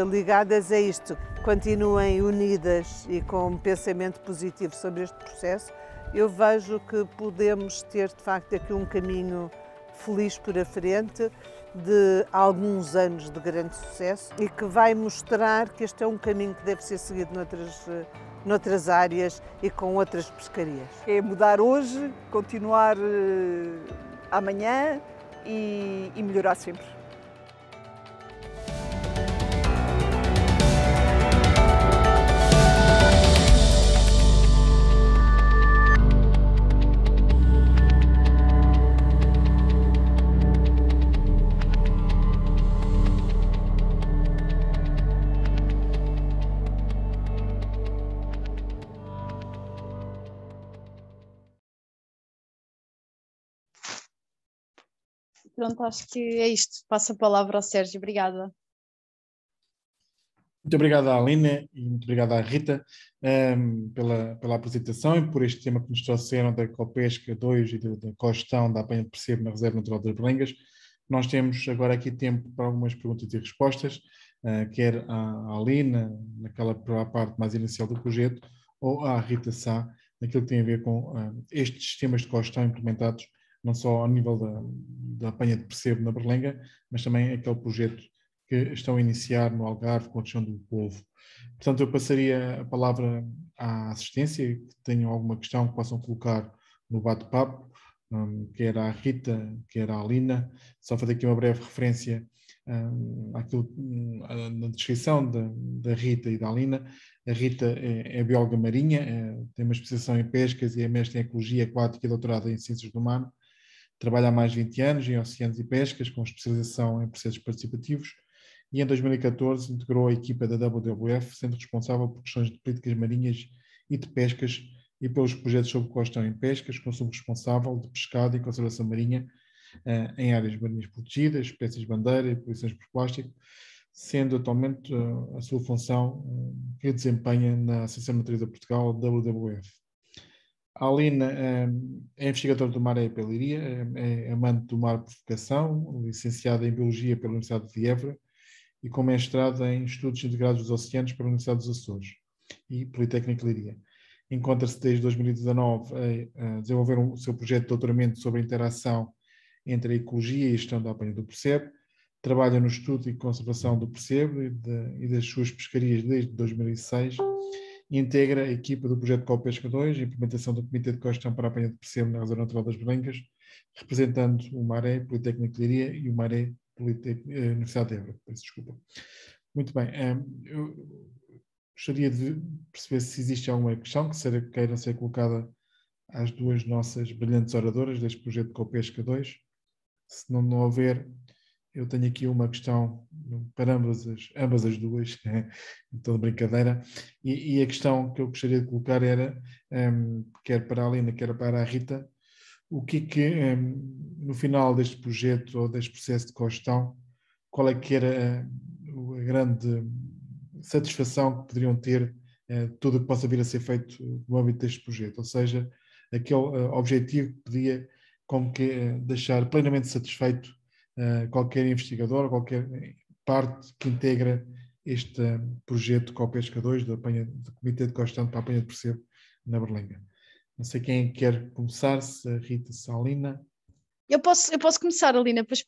ligadas a isto, continuem unidas e com um pensamento positivo sobre este processo, eu vejo que podemos ter de facto aqui um caminho feliz por a frente, de alguns anos de grande sucesso, e que vai mostrar que este é um caminho que deve ser seguido noutras áreas e com outras pescarias. É mudar hoje, continuar amanhã e melhorar sempre. Pronto, acho que é isto. Passo a palavra ao Sérgio. Obrigada. Muito obrigado à Aline e muito obrigado à Rita pela apresentação e por este tema que nos trouxeram da Copesca 2 e da cogestão da apanha de percebo na Reserva Natural das Berlengas. Nós temos agora aqui tempo para algumas perguntas e respostas, quer à Aline, naquela parte mais inicial do projeto, ou à Rita Sá, naquilo que tem a ver com estes sistemas de cogestão implementados não só ao nível da apanha de percebo na Berlenga, mas também aquele projeto que estão a iniciar no Algarve com a questão do povo. Portanto, eu passaria a palavra à assistência, que tenham alguma questão que possam colocar no bate-papo, quer à Rita, quer à Alina. Só fazer aqui uma breve referência àquilo, na descrição da Rita e da Alina. A Rita é bióloga marinha, tem uma especialização em pescas e é mestre em ecologia aquática e doutorada em ciências do mar. Trabalha há mais de 20 anos em oceanos e pescas, com especialização em processos participativos, e em 2014 integrou a equipa da WWF, sendo responsável por questões de políticas marinhas e de pescas e pelos projetos sobre cogestão em pescas, com subresponsável de pescado e conservação marinha em áreas marinhas protegidas, espécies bandeira e poluições por plástico, sendo atualmente a sua função que desempenha na Associação Natureza Portugal, WWF. A Alina é investigadora do Maré pela Leiria, é amante do mar por vocação, licenciada em Biologia pela Universidade de Évora e com mestrado em Estudos Integrados dos Oceanos pela Universidade dos Açores e Politécnico de Leiria. Encontra-se desde 2019 a desenvolver o seu projeto de doutoramento sobre a interação entre a ecologia e a gestão da apanha do percebo. Trabalha no estudo e conservação do percebo e das suas pescarias desde 2006. Integra a equipa do projeto Copesca 2, a implementação do Comitê de Cogestão para a apanha de percebo na Reserva Natural das Berlengas, representando o Maré, Politécnico de Leiria e o Maré, Universidade de Évora. Peço desculpa. Muito bem. Eu gostaria de perceber se existe alguma questão que queira ser colocada às duas nossas brilhantes oradoras deste projeto Copesca 2. Se não houver, eu tenho aqui uma questão para ambas as duas, em toda brincadeira, e a questão que eu gostaria de colocar era, quer para a Alina, quer para a Rita, o que no final deste projeto ou deste processo de cogestão, qual é que era a grande satisfação que poderiam ter tudo o que possa vir a ser feito no âmbito deste projeto, ou seja, aquele objetivo que podia como que deixar plenamente satisfeito qualquer investigador, qualquer parte que integra este projeto Copesca 2 do Comitê de Cogestão para a apanha de percebo na Berlenga. Não sei quem quer começar, se a Rita, se a Alina. Eu posso começar, Alina, depois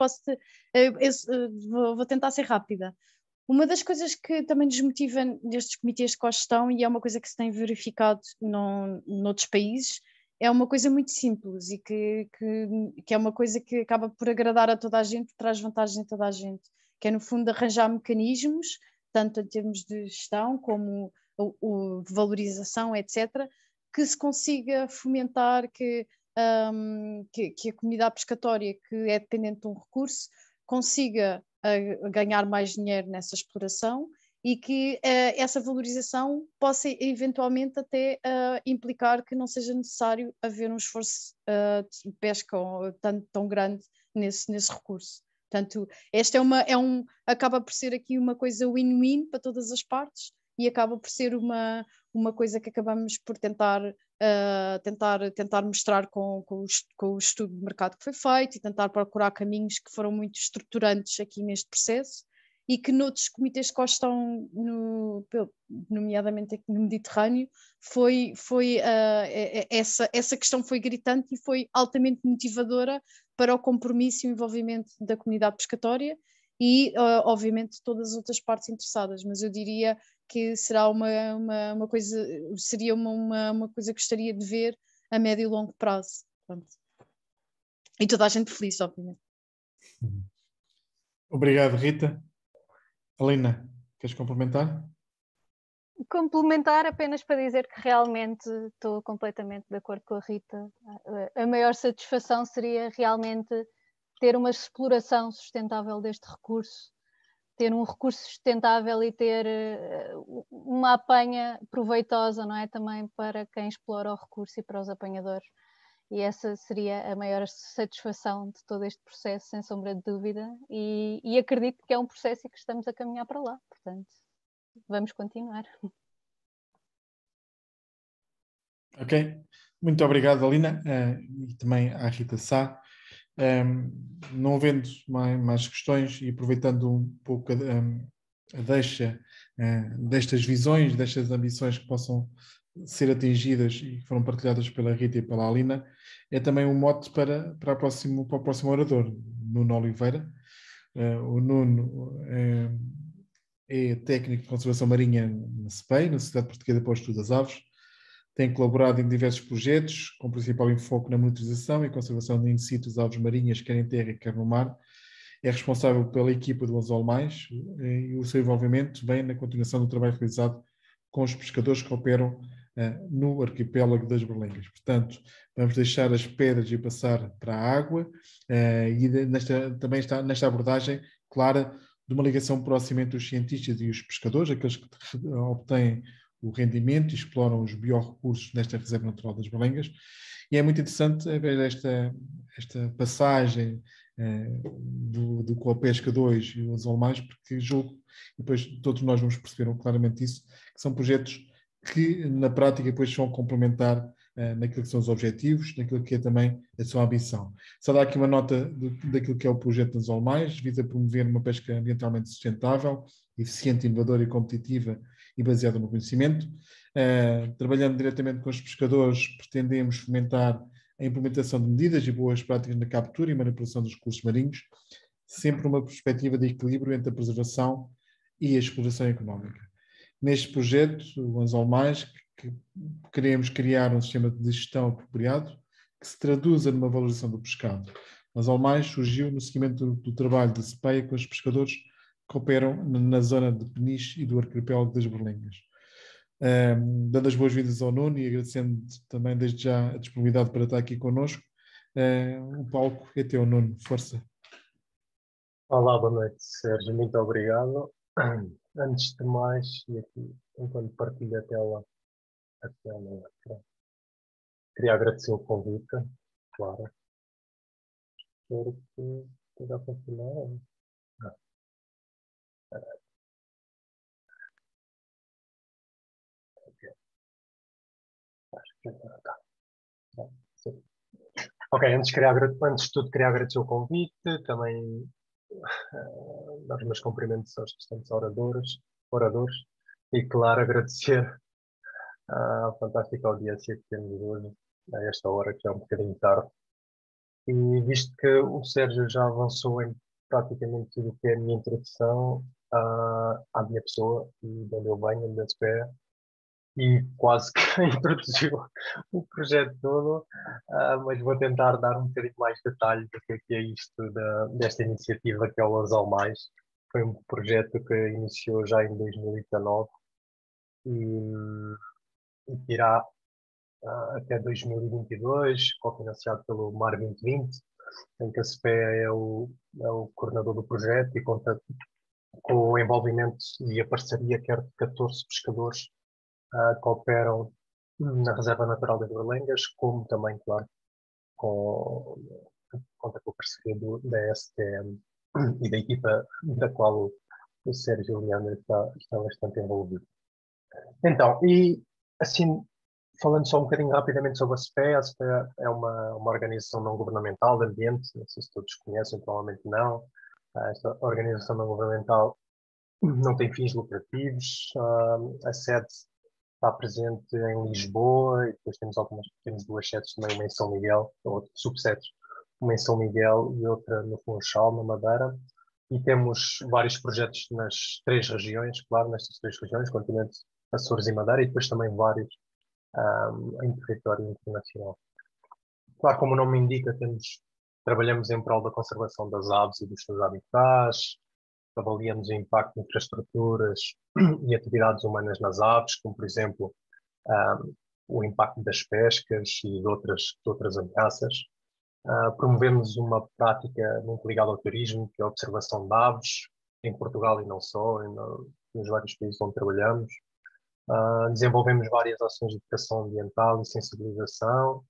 vou tentar ser rápida. Uma das coisas que também nos motiva nestes comitês de cogestão, e é uma coisa que se tem verificado noutros países, é uma coisa muito simples e que é uma coisa que acaba por agradar a toda a gente, traz vantagens a toda a gente, que é no fundo arranjar mecanismos, tanto em termos de gestão como de valorização, etc., que se consiga fomentar que a comunidade pescatória que é dependente de um recurso consiga ganhar mais dinheiro nessa exploração e que essa valorização possa eventualmente até implicar que não seja necessário haver um esforço de pesca tão grande nesse recurso. Portanto, esta acaba por ser aqui uma coisa win-win para todas as partes e acaba por ser uma coisa que acabamos por tentar mostrar com o estudo de mercado que foi feito e tentar procurar caminhos que foram muito estruturantes aqui neste processo e que noutros comitês de cogestão, nomeadamente aqui no Mediterrâneo, essa questão foi gritante e foi altamente motivadora para o compromisso e o envolvimento da comunidade pescatória e, obviamente, todas as outras partes interessadas, mas eu diria que será uma coisa que gostaria de ver a médio e longo prazo. Pronto. E toda a gente feliz, obviamente. Obrigado, Rita. Alina, queres complementar? Complementar apenas para dizer que realmente estou completamente de acordo com a Rita. A maior satisfação seria realmente ter uma exploração sustentável deste recurso, ter um recurso sustentável e ter uma apanha proveitosa, não é? Também para quem explora o recurso e para os apanhadores. E essa seria a maior satisfação de todo este processo, sem sombra de dúvida, e acredito que é um processo e que estamos a caminhar para lá, portanto, vamos continuar. Ok, muito obrigado, Alina, e também à Rita Sá. Não havendo mais questões e aproveitando um pouco a deixa destas visões, destas ambições que possam ser atingidas e que foram partilhadas pela Rita e pela Alina, é também um mote para o próximo orador, Nuno Oliveira. O Nuno é técnico de conservação marinha na SPEI, na Sociedade Portuguesa para o Estudo das Aves. Tem colaborado em diversos projetos, com principal enfoque na monitorização e conservação de in situ das aves marinhas, quer em terra, quer no mar. É responsável pela equipa do Anzol Mais e o seu envolvimento vem na continuação do trabalho realizado com os pescadores que operam no arquipélago das Berlengas. Portanto, vamos deixar as pedras e passar para a água e também está nesta abordagem clara de uma ligação próxima entre os cientistas e os pescadores, aqueles que obtêm o rendimento e exploram os biorrecursos nesta Reserva Natural das Berlengas. E é muito interessante ver esta passagem do Coapesca 2 e o Anzol Mais, porque julgo, e depois todos nós vamos perceber claramente isso, que são projetos que na prática depois vão complementar naquilo que são os objetivos, naquilo que é também a sua ambição. Só dar aqui uma nota daquilo que é o projeto Anzol Mais, visa promover uma pesca ambientalmente sustentável, eficiente, inovadora e competitiva e baseada no conhecimento. Trabalhando diretamente com os pescadores, pretendemos fomentar a implementação de medidas e boas práticas na captura e manipulação dos recursos marinhos, sempre uma perspectiva de equilíbrio entre a preservação e a exploração económica. Neste projeto, o Anzol Mais, que queremos criar um sistema de gestão apropriado que se traduza numa valorização do pescado. O Anzol Mais surgiu no seguimento do trabalho de SPEI com os pescadores que operam na zona de Peniche e do arquipélago das Berlengas. Dando as boas-vindas ao Nuno e agradecendo também desde já a disponibilidade para estar aqui connosco. O palco é teu, Nuno, força. Olá, boa noite, Sérgio, muito obrigado. Antes de mais, e aqui, enquanto partilho a tela, queria agradecer o convite, claro. Espero que esteja a funcionar. Ok, antes de tudo queria agradecer o convite, também dar os meus cumprimentos aos restantes oradores, e claro agradecer a fantástica audiência que temos hoje, a esta hora, que já é um bocadinho tarde. E visto que o Sérgio já avançou em praticamente tudo o que é a minha introdução à minha pessoa e de onde eu venho, da SPEI, e quase que introduziu o projeto todo, mas vou tentar dar um bocadinho mais detalhes do que é isto desta iniciativa que é o Anzol Mais. Foi um projeto que iniciou já em 2019 e que irá até 2022, cofinanciado pelo Mar 2020, em que a SPEI é o coordenador do projeto e conta com o envolvimento e a parceria quer de 14 pescadores que operam na Reserva Natural das Berlengas, como também, claro, conta com a parceria da STM e da equipa da qual o Sérgio Leandro está bastante envolvido. Então, e assim, falando só um bocadinho rapidamente sobre a SPEI é uma organização não governamental de ambiente, não sei se todos conhecem, provavelmente não. Esta organização não governamental não tem fins lucrativos, a sede está presente em Lisboa e depois temos duas sedes também, uma em São Miguel, ou subsedes, uma em São Miguel e outra no Funchal, na Madeira, e temos vários projetos nas três regiões, claro, nestas três regiões, continente, Açores e Madeira, e depois também vários em território internacional. Claro, como o nome indica, trabalhamos em prol da conservação das aves e dos seus habitats, avaliamos o impacto de infraestruturas e atividades humanas nas aves, como, por exemplo, o impacto das pescas e de outras ameaças. Promovemos uma prática muito ligada ao turismo, que é a observação de aves, em Portugal e não só, nos vários países onde trabalhamos. Desenvolvemos várias ações de educação ambiental e sensibilização.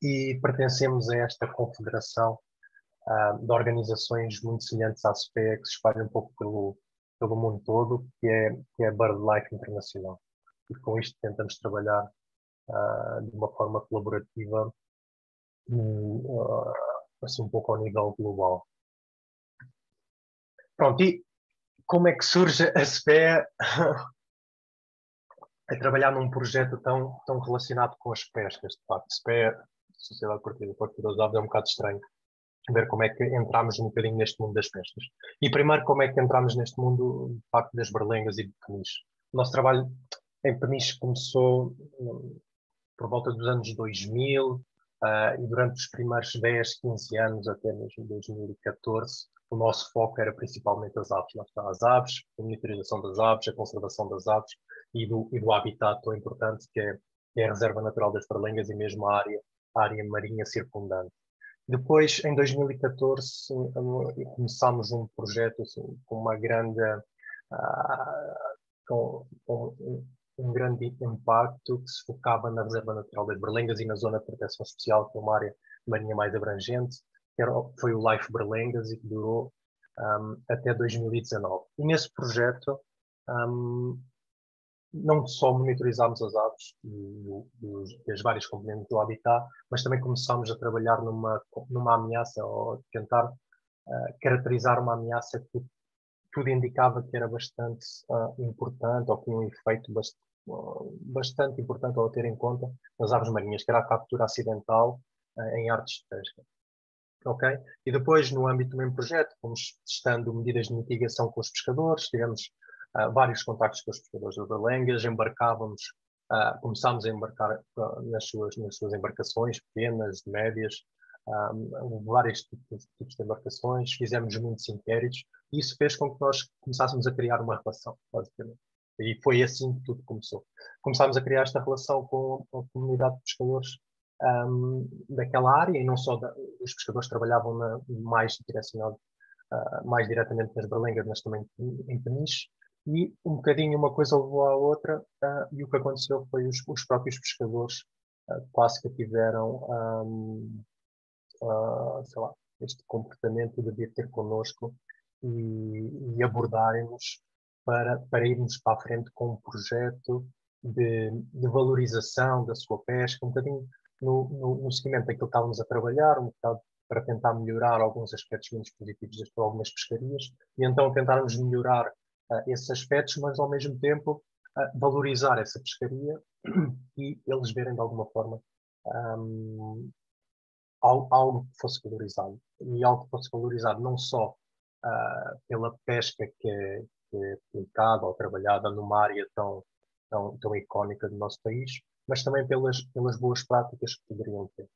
e pertencemos a esta confederação de organizações muito semelhantes à SPEA, que se espalha um pouco pelo mundo todo, que é a BirdLife Internacional. E com isto tentamos trabalhar de uma forma colaborativa, assim um pouco ao nível global. Pronto, e como é que surge a SPEA a trabalhar num projeto tão relacionado com as pescas? De facto, SPEA, Sociedade Portuguesa das Aves, é um bocado estranho ver como é que entramos um bocadinho neste mundo das pescas. E primeiro, como é que entramos neste mundo, de facto, das berlengas e de peniche. O nosso trabalho em peniche começou por volta dos anos 2000 e durante os primeiros 10, 15 anos, até mesmo 2014, o nosso foco era principalmente as aves. Lá está, as aves, a monitorização das aves, a conservação das aves e do habitat tão importante que é a Reserva Natural das Berlengas e mesmo a área marinha circundante. Depois, em 2014, começámos um projeto assim, com uma grande, com um grande impacto, que se focava na Reserva Natural das Berlengas e na Zona de Proteção Especial, que é uma área marinha mais abrangente, foi o Life Berlengas e que durou até 2019. E nesse projeto, não só monitorizámos as aves e as várias componentes do habitat, mas também começámos a trabalhar numa ameaça, ou tentar caracterizar uma ameaça que tudo indicava que era bastante importante, ou que tinha um efeito bastante importante a ter em conta nas aves marinhas, que era a captura acidental em artes de pesca. Okay? E depois, no âmbito do mesmo projeto, fomos testando medidas de mitigação com os pescadores, tivemos vários contactos com os pescadores das berlengas, começámos a embarcar nas suas embarcações, pequenas, médias, vários tipos de embarcações, fizemos muitos inquéritos, e isso fez com que nós começássemos a criar uma relação, basicamente. E foi assim que tudo começou. Começámos a criar esta relação com a comunidade de pescadores daquela área, e não só os pescadores trabalhavam mais diretamente nas berlengas, mas também em peniche, e um bocadinho uma coisa levou à outra, e o que aconteceu foi os próprios pescadores quase que tiveram sei lá, este comportamento de vir ter connosco e abordarem-nos para irmos para a frente com um projeto de valorização da sua pesca, um bocadinho no seguimento daquilo que estávamos a trabalhar, um bocado para tentar melhorar alguns aspectos menos positivos de algumas pescarias, e então tentarmos melhorar esses aspectos, mas ao mesmo tempo valorizar essa pescaria e eles verem de alguma forma algo que fosse valorizado. E algo que fosse valorizado não só pela pesca que é aplicada ou trabalhada numa área tão icónica do nosso país, mas também pelas boas práticas que poderiam ter.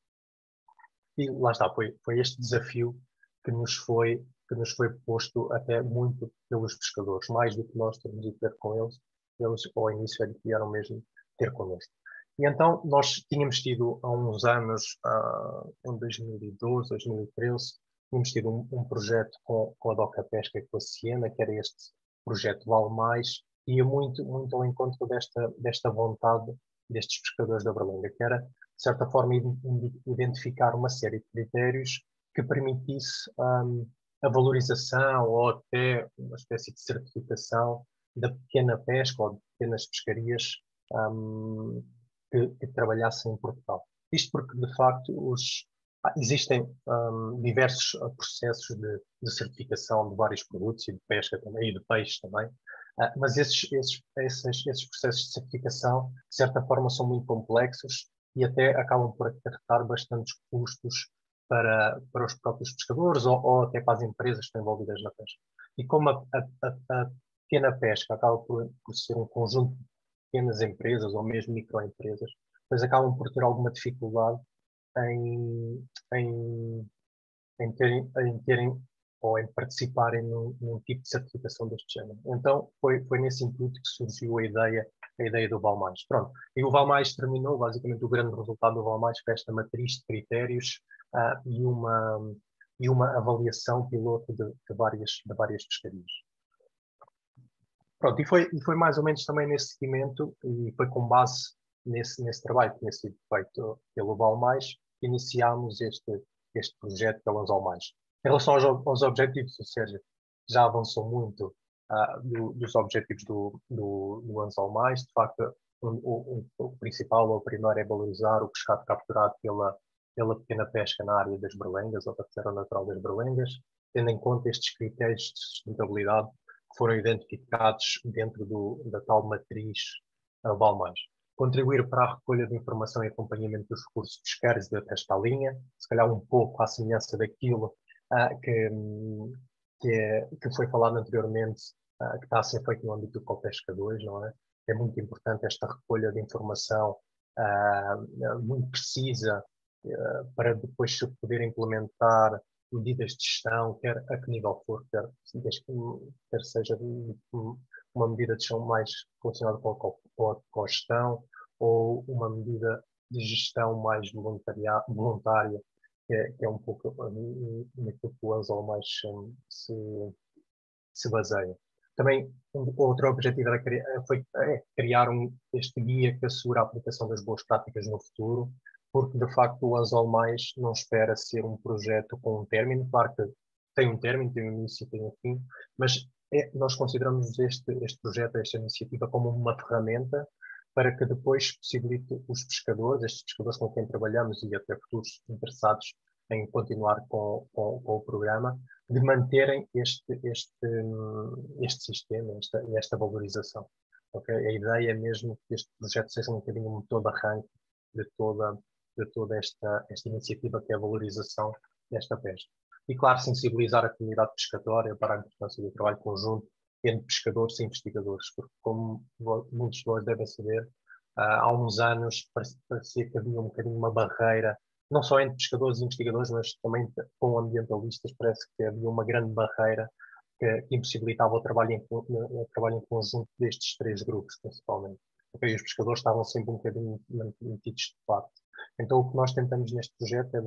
E lá está, foi este desafio que nos foi posto até muito pelos pescadores, mais do que nós termos ido ter com eles ao início vieram mesmo ter connosco. E então nós tínhamos tido há uns anos, em 2012, 2013, tínhamos tido um projeto com a Doca Pesca e com a Siena, que era este projeto Vale Mais, e ia muito ao encontro desta vontade destes pescadores da Berlenga, que era, de certa forma, identificar uma série de critérios que permitisse a valorização ou até uma espécie de certificação da pequena pesca ou de pequenas pescarias que trabalhassem em Portugal. Isto porque, de facto, existem diversos processos de certificação de vários produtos e de pesca também, e de peixes também, mas esses processos de certificação, de certa forma, são muito complexos e até acabam por acarretar bastantes custos para os próprios pescadores ou até para as empresas que estão envolvidas na pesca. E como a pequena pesca acaba por ser um conjunto de pequenas empresas ou mesmo microempresas, depois acabam por ter alguma dificuldade em terem ou em participarem num tipo de certificação deste género. Então, foi nesse intuito que surgiu a ideia do Vale Mais. Pronto. E o Vale Mais terminou, basicamente, o grande resultado do Vale Mais foi esta matriz de critérios e uma avaliação piloto de várias pescarias. Pronto, e foi mais ou menos também nesse seguimento, e foi com base nesse trabalho que tinha sido feito pelo Vale Mais, iniciámos este projeto que é o Anzol Mais. Em relação aos objetivos, o Sérgio já avançou muito dos objetivos do Anzol Mais. De facto, o principal, ou o primeiro, é valorizar o pescado capturado pela pequena pesca na área das berlengas, ou da reserva natural das berlengas, tendo em conta estes critérios de sustentabilidade que foram identificados dentro da tal matriz Balmais. Contribuir para a recolha de informação e acompanhamento dos recursos pesqueiros desta linha, se calhar um pouco à semelhança daquilo que foi falado anteriormente, que está a ser feito no âmbito do Copesca 2, não é? É muito importante esta recolha de informação muito precisa para depois se poder implementar medidas de gestão, quer a que nível for, quer seja uma medida de gestão mais relacionada com a gestão, ou uma medida de gestão mais voluntária, que é um pouco naquilo que o Anzol Mais se baseia. Também, outro objetivo foi criar este guia que assegura a aplicação das boas práticas no futuro, porque, de facto, o Anzol Mais não espera ser um projeto com um término. Claro que tem um término, tem um início e tem um fim, mas nós consideramos este projeto, esta iniciativa, como uma ferramenta para que depois possibilite os pescadores, estes pescadores com quem trabalhamos e até futuros interessados em continuar com o programa, de manterem este sistema, esta valorização. Okay? A ideia é mesmo que este projeto seja um bocadinho um motor de arranque de toda esta iniciativa, que é a valorização desta pesca. E, claro, sensibilizar a comunidade pescatória para a importância do trabalho conjunto entre pescadores e investigadores, porque, como muitos de vós devem saber, há uns anos parecia que havia um bocadinho uma barreira, não só entre pescadores e investigadores, mas também com ambientalistas. Parece que havia uma grande barreira que impossibilitava o trabalho em conjunto destes três grupos, principalmente. Okay? Os pescadores estavam sempre um bocadinho metidos de parte. Então, o que nós tentamos neste projeto é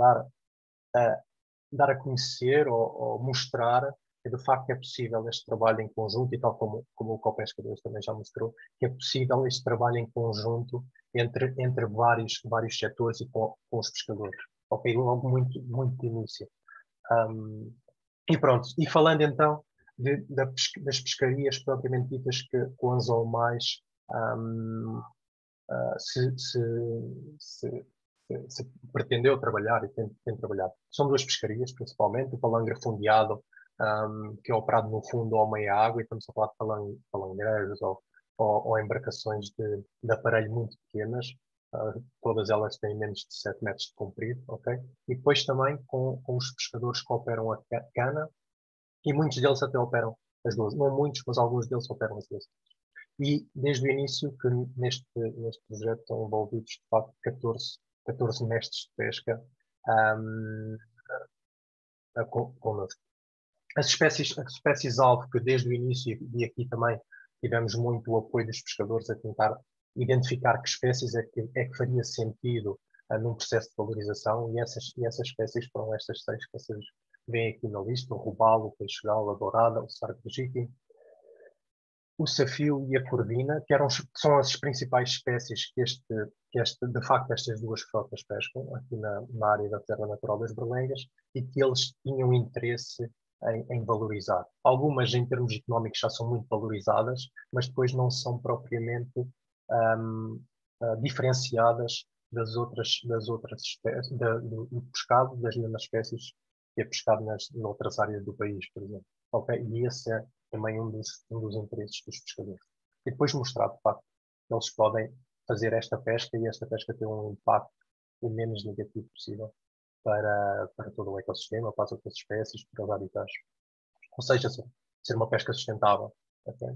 dar a conhecer ou mostrar que, de facto, é possível este trabalho em conjunto, e tal como o Copesca 2 também já mostrou, que é possível este trabalho em conjunto entre vários setores e com os pescadores. Ok, logo muito de início. E pronto, e falando então das pescarias propriamente ditas que o Anzol Mais se pretendeu trabalhar e tem trabalhado. São duas pescarias, principalmente, o palangra fundeado, que é operado no fundo ou meia água, e estamos a falar de palangreiros ou embarcações de aparelho muito pequenas, todas elas têm menos de 7 metros de comprido, ok? E depois também com os pescadores que operam a cana, e muitos deles até operam as duas, não muitos, mas alguns deles operam as duas. E desde o início que neste projeto estão envolvidos, de facto, 14 mestres de pesca connosco. As espécies-alvo, que desde o início, e aqui também tivemos muito o apoio dos pescadores a tentar identificar que espécies é que faria sentido num processo de valorização, e essas espécies foram estas 6 que vocês veem aqui na lista: o robalo, o peixe-galo, a dourada, o sargo legítimo, o safio e a corvina, que são as principais espécies que de facto estas duas frotas pescam aqui na área da reserva natural das Berlengas, e que eles tinham interesse em valorizar. Algumas, em termos económicos, já são muito valorizadas, mas depois não são propriamente diferenciadas das outras espécies, do pescado, das mesmas espécies que é pescado noutras áreas do país, por exemplo. Okay? E esse é também um dos interesses dos pescadores. E depois mostrar, de facto, que eles podem fazer esta pesca, e esta pesca tem um impacto o menos negativo possível para todo o ecossistema, para as outras espécies, para os habitats. Ou seja, ser uma pesca sustentável. Okay?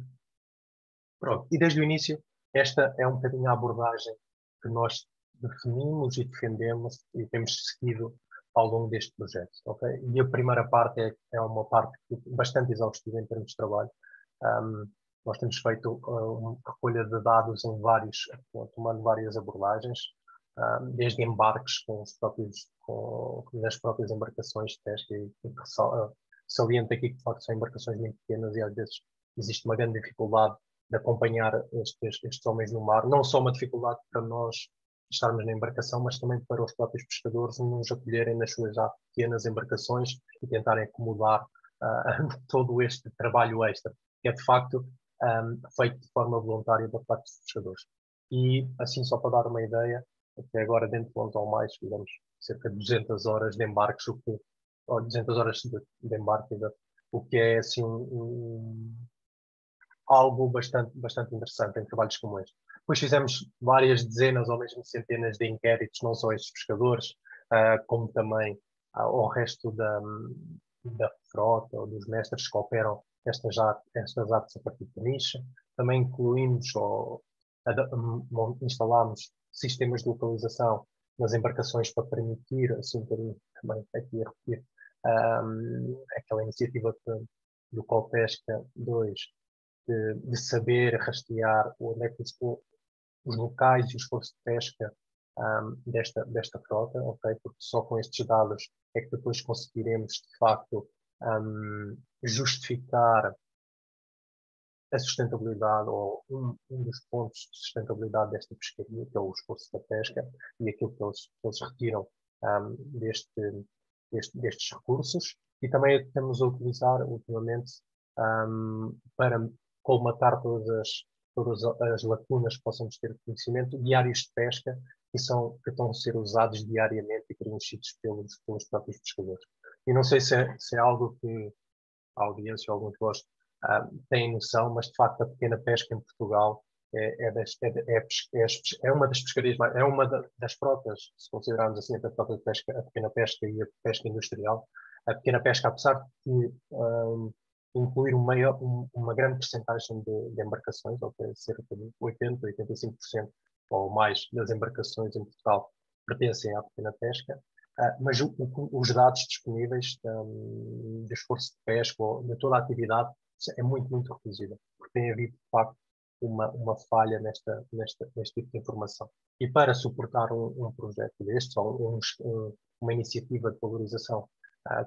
Pronto. E desde o início, esta é um bocadinho a abordagem que nós definimos e defendemos e temos seguido ao longo deste projeto. Okay? E a primeira parte é uma parte bastante exaustiva em termos de trabalho. Nós temos feito uma recolha de dados tomando várias abordagens, desde embarques nas próprias embarcações de pesca, e saliento aqui que de facto são embarcações muito pequenas, e às vezes existe uma grande dificuldade de acompanhar estes homens no mar. Não só uma dificuldade para nós, estarmos na embarcação, mas também para os próprios pescadores nos acolherem nas suas já pequenas embarcações e tentarem acomodar todo este trabalho extra, que é de facto feito de forma voluntária por parte dos pescadores. E assim, só para dar uma ideia, até agora dentro de Onze ou Mais fizemos cerca de 200 horas de embarques, ou 200 horas de embarque, o que é assim algo bastante interessante em trabalhos como este. Depois fizemos várias dezenas ou mesmo centenas de inquéritos, não só a estes pescadores, como também ao resto da frota ou dos mestres que operam estas artes a partir de nicho. Também incluímos instalámos sistemas de localização nas embarcações para permitir, assim também aqui a repetir, aquela iniciativa do Copesca 2, de saber rastrear onde é que os locais e o esforço de pesca desta frota, ok? Porque só com estes dados é que depois conseguiremos, de facto, justificar a sustentabilidade ou um dos pontos de sustentabilidade desta pescaria, que é o esforço da pesca e aquilo que eles retiram destes recursos. E também estamos a utilizar ultimamente para colmatar todas as lacunas que possamos ter de conhecimento, diários de pesca que estão a ser usados diariamente e preenchidos pelos próprios pescadores. E não sei se é algo que a audiência ou alguns de vós têm noção, mas de facto a pequena pesca em Portugal é uma das pescarias, é uma das frotas, se considerarmos assim a frota de pesca, a pequena pesca e a pesca industrial. A pequena pesca, apesar de incluir uma grande percentagem de embarcações, ou cerca de 80%, 85% ou mais das embarcações em Portugal pertencem à pequena pesca, mas os dados disponíveis de esforço de pesca ou de toda a atividade é muito, muito reduzida, porque tem havido, de facto, uma falha neste tipo de informação. E para suportar um projeto destes, ou uma iniciativa de valorização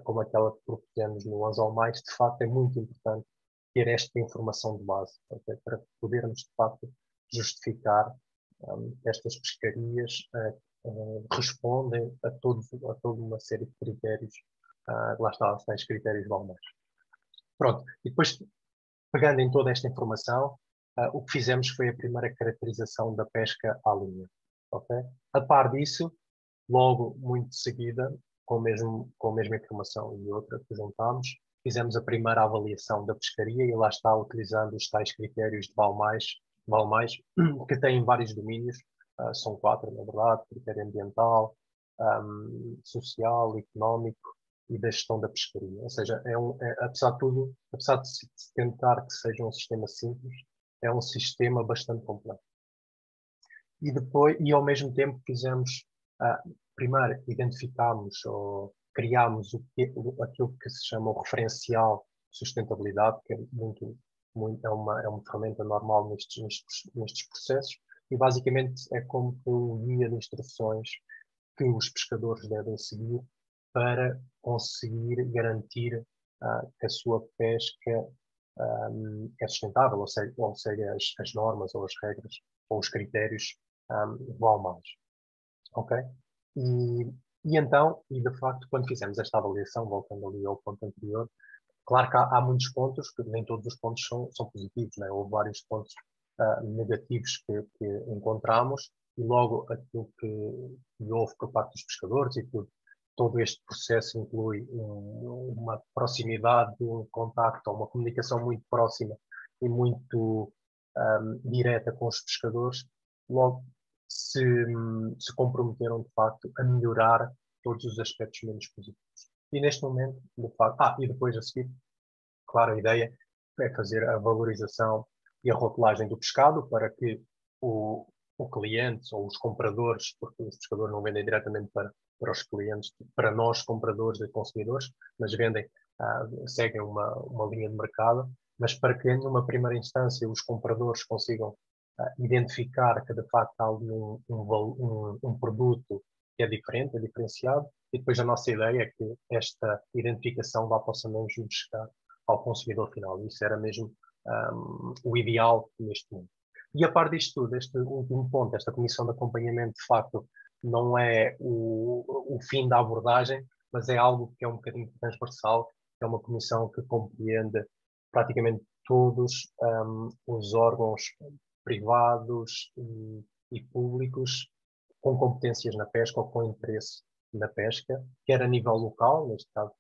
como aquela que propusemos no Onze ou Mais, de facto é muito importante ter esta informação de base, okay? Para podermos, de facto, justificar estas pescarias respondem a toda uma série de critérios, lá está, os tais critérios balneares. Pronto, e depois, pegando em toda esta informação, o que fizemos foi a primeira caracterização da pesca à linha. Okay? A par disso, logo, muito de seguida, com a mesma informação e outra que juntámos, fizemos a primeira avaliação da pescaria e lá está, utilizando os tais critérios de Balmais, que têm vários domínios, são 4, na verdade: critério ambiental, social, económico e da gestão da pescaria. Ou seja, apesar de tudo, apesar de se tentar que seja um sistema simples, é um sistema bastante complexo. E ao mesmo tempo fizemos, primeiro identificámos ou criámos aquilo que se chama o referencial de sustentabilidade, que é uma ferramenta normal nestes processos, e basicamente é como um guia de instruções que os pescadores devem seguir para conseguir garantir que a sua pesca é sustentável, ou seja, as normas ou as regras ou os critérios vão mais. Ok? E então, de facto, quando fizemos esta avaliação, voltando ali ao ponto anterior, claro que há muitos pontos, que nem todos os pontos são positivos, né? Houve vários pontos negativos que encontramos, e logo aquilo que houve por parte dos pescadores e todo este processo inclui uma proximidade, um contacto, uma comunicação muito próxima e muito direta com os pescadores, logo se comprometeram de facto a melhorar todos os aspectos menos positivos. E neste momento, de facto, e depois a seguir, claro, a ideia é fazer a valorização e a rotulagem do pescado para que o cliente ou os compradores, porque os pescadores não vendem diretamente para os clientes, para nós compradores e consumidores, mas seguem uma linha de mercado, mas para que numa primeira instância os compradores consigam identificar que de facto há um produto que é diferente, é diferenciado, e depois a nossa ideia é que esta identificação vá possa mesmo chegar ao consumidor final. Isso era mesmo o ideal neste momento. E a par disto tudo, este último ponto, esta comissão de acompanhamento, de facto, não é o fim da abordagem, mas é algo que é um bocadinho transversal, é uma comissão que compreende praticamente todos os órgãos privados e públicos com competências na pesca ou com interesse na pesca, quer a nível local, neste caso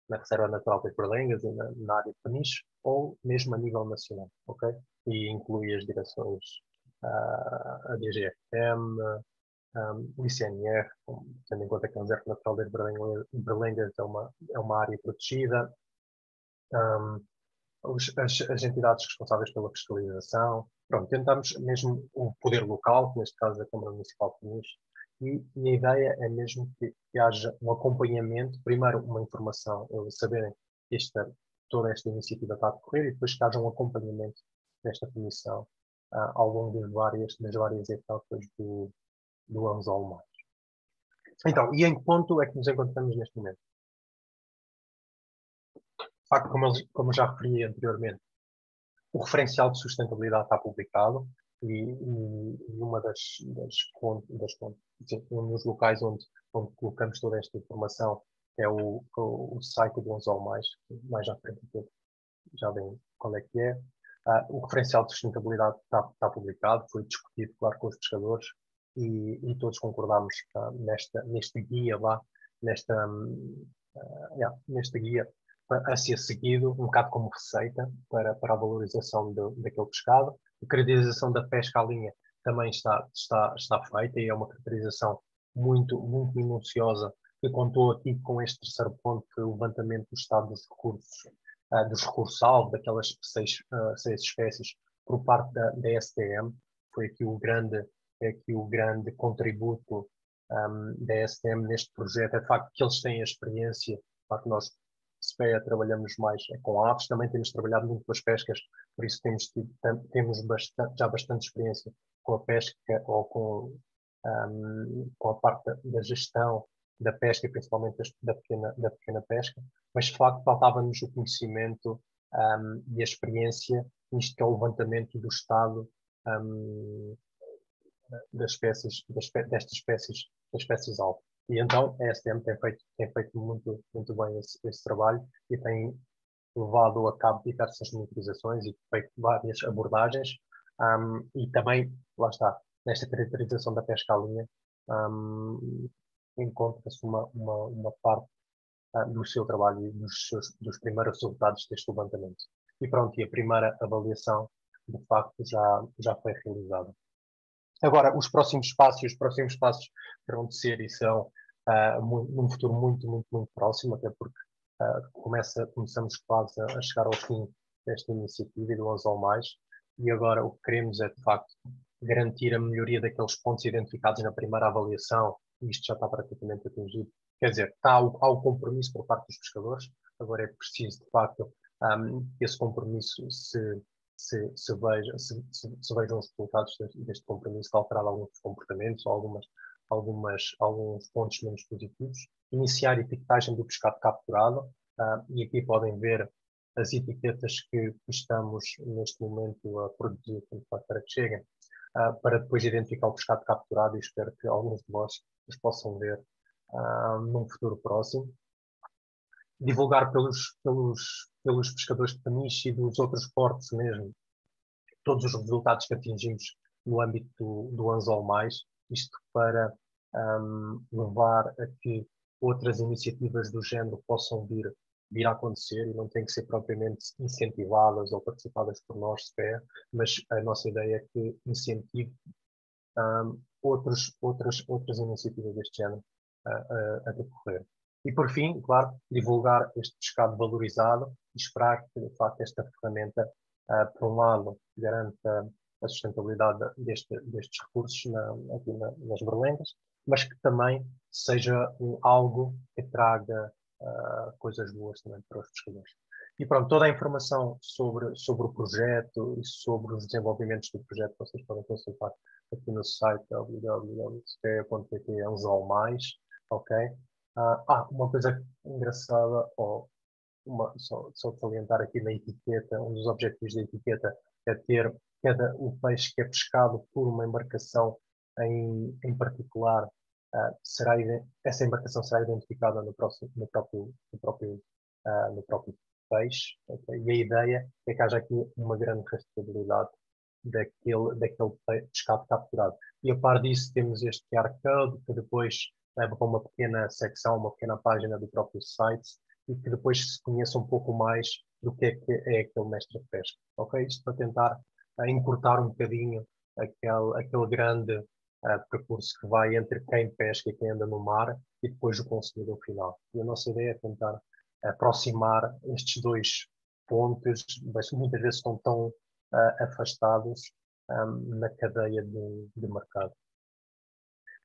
na Reserva Natural das Berlengas e na área de Peniche, ou mesmo a nível nacional, ok? E inclui as direções, a DGFM, o ICNR, tendo em conta que a Reserva Natural das Berlengas é uma área protegida, as entidades responsáveis pela fiscalização. Pronto, tentamos mesmo o poder local, neste caso a Câmara Municipal de Peniche, e a ideia é mesmo que haja um acompanhamento, primeiro uma informação, saberem que toda esta iniciativa está a decorrer, e depois que haja um acompanhamento desta comissão ao longo das várias etapas do Anzol Mais. Então, e em que ponto é que nos encontramos neste momento? De facto, como eu já referi anteriormente, o referencial de sustentabilidade está publicado e uma um dos locais onde colocamos toda esta informação é o site do Anzol mais à frente já bem qual é que é. O referencial de sustentabilidade está publicado, foi discutido, claro, com os pescadores e todos concordámos neste guia lá, neste guia a ser seguido, um bocado como receita para a valorização daquele pescado. A caracterização da pesca à linha também está feita e é uma caracterização muito, muito minuciosa que contou aqui com este terceiro ponto, que é o levantamento do estado dos recursos-alvo, daquelas seis espécies, por parte da STM. Foi aqui o grande contributo da STM neste projeto. É de facto que eles têm a experiência, de facto nós, SPEA, trabalhamos mais com aves, também temos trabalhado muito com as pescas, por isso temos já bastante experiência com a pesca ou com a parte da gestão da pesca, principalmente da pequena pesca, mas de facto faltava-nos o conhecimento e a experiência nisto que é o levantamento do estado destas espécies-alvo. E então a STM tem feito muito, muito bem esse trabalho e tem levado a cabo diversas monitorizações e feito várias abordagens e também, lá está, nesta caracterização da pesca à linha encontra-se uma parte do seu trabalho e dos primeiros resultados deste levantamento. E pronto, e a primeira avaliação de facto já foi realizada. Agora, os próximos passos terão de ser e são num futuro muito, muito, muito próximo, até porque começamos quase a chegar ao fim desta iniciativa e do Anzol Mais, e agora o que queremos é, de facto, garantir a melhoria daqueles pontos identificados na primeira avaliação, e isto já está praticamente atingido. Quer dizer, há o compromisso por parte dos pescadores, agora é preciso, de facto, que esse compromisso se vejam os resultados deste compromisso de alterar alguns comportamentos ou alguns pontos menos positivos. Iniciar a etiquetagem do pescado capturado, e aqui podem ver as etiquetas que estamos neste momento a produzir para que cheguem, para depois identificar o pescado capturado, e espero que alguns de vós os possam ver num futuro próximo. Divulgar pelos pescadores de Peniche e dos outros portos mesmo todos os resultados que atingimos no âmbito do Anzol Mais, isto para levar a que outras iniciativas do género possam vir a acontecer e não têm que ser propriamente incentivadas ou participadas por nós, SPEA, mas a nossa ideia é que incentive outras iniciativas deste género a decorrer. E, por fim, claro, divulgar este pescado valorizado e esperar que, de facto, esta ferramenta, por um lado, garanta a sustentabilidade destes recursos aqui nas Berlengas, mas que também seja algo que traga coisas boas também para os pescadores. E pronto, toda a informação sobre o projeto e sobre os desenvolvimentos do projeto vocês podem consultar aqui no site www.spea.pt Anzol Mais, ok? Uma coisa engraçada, só de salientar aqui na etiqueta, um dos objetivos da etiqueta é ter o peixe que é pescado por uma embarcação em particular, essa embarcação será identificada no próprio peixe. Okay? E a ideia é que haja aqui uma grande rastreabilidade daquele pescado capturado. E a par disso temos este QR Code que depois leva para uma pequena secção, uma pequena página do próprio site e que depois se conheça um pouco mais do que é aquele mestre de pesca. Okay? Isto para tentar encurtar um bocadinho aquele grande percurso que vai entre quem pesca e quem anda no mar e depois o consumidor final. E a nossa ideia é tentar aproximar estes dois pontos, muitas vezes estão tão afastados na cadeia de mercado.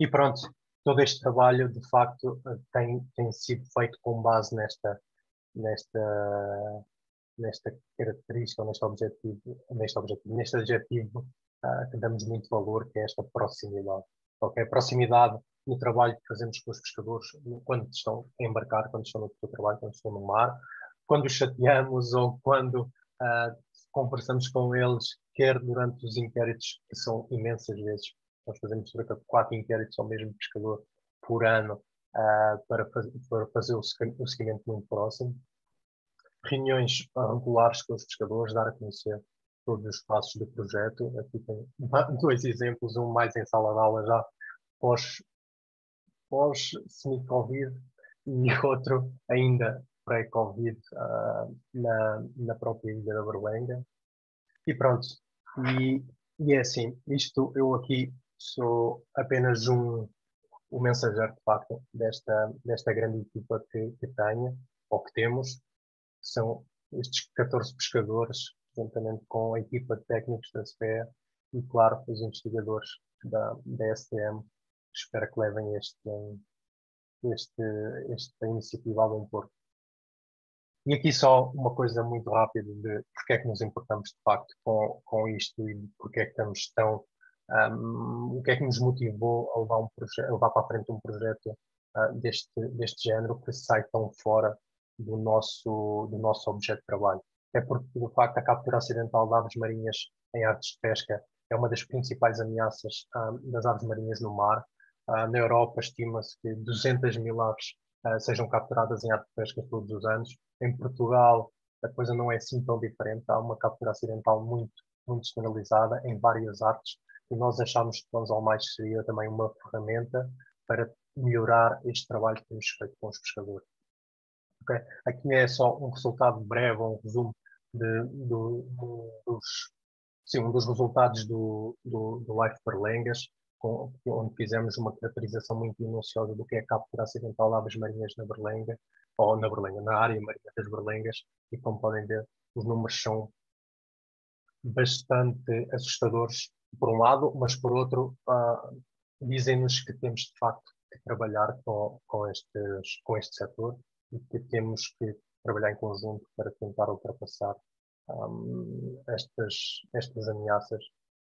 E pronto, todo este trabalho de facto tem sido feito com base nesta característica, neste adjetivo que damos muito valor, que é esta proximidade. Okay? Proximidade no trabalho que fazemos com os pescadores quando estão a embarcar, quando estão no seu trabalho, quando estão no mar, quando os chateamos ou quando conversamos com eles, quer durante os inquéritos, que são imensas vezes. Nós fazemos cerca de 4 inquéritos ao mesmo pescador por ano para fazer o seguimento muito próximo. Reuniões regulares com os pescadores, dar a conhecer todos os passos do projeto. Aqui tem 2 exemplos, um mais em sala de aula já pós-semi-Covid e outro ainda pré-Covid na própria ilha da Berlenga. E pronto, e é assim, eu aqui sou apenas o mensageiro de facto desta grande equipa que tenho, ou que temos. São estes 14 pescadores, juntamente com a equipa de técnicos da SPE e, claro, os investigadores da STM, que espero que levem esta iniciativa a bom porto. E aqui só uma coisa muito rápida de porque é que nos importamos de facto com isto e porque é que estamos tão... o que é que nos motivou a levar para a frente um projeto deste género que sai tão fora do nosso objeto de trabalho. É porque, de facto, a captura acidental de aves marinhas em artes de pesca é uma das principais ameaças das aves marinhas no mar. Na Europa, estima-se que 200.000 aves sejam capturadas em artes de pesca todos os anos. Em Portugal, a coisa não é assim tão diferente. Há uma captura acidental muito, muito generalizada em várias artes e nós achamos que o anzol mais seria também uma ferramenta para melhorar este trabalho que temos feito com os pescadores. Okay? Aqui é só um resultado breve, um resumo um dos resultados do Life Berlengas, onde fizemos uma caracterização muito minuciosa do que é a captura acidental de aves marinhas na Berlenga, ou na área marinha das Berlengas, e como podem ver, os números são bastante assustadores, por um lado, mas por outro, dizem-nos que temos de facto que trabalhar com este setor e que temos que trabalhar em conjunto para tentar ultrapassar estas ameaças,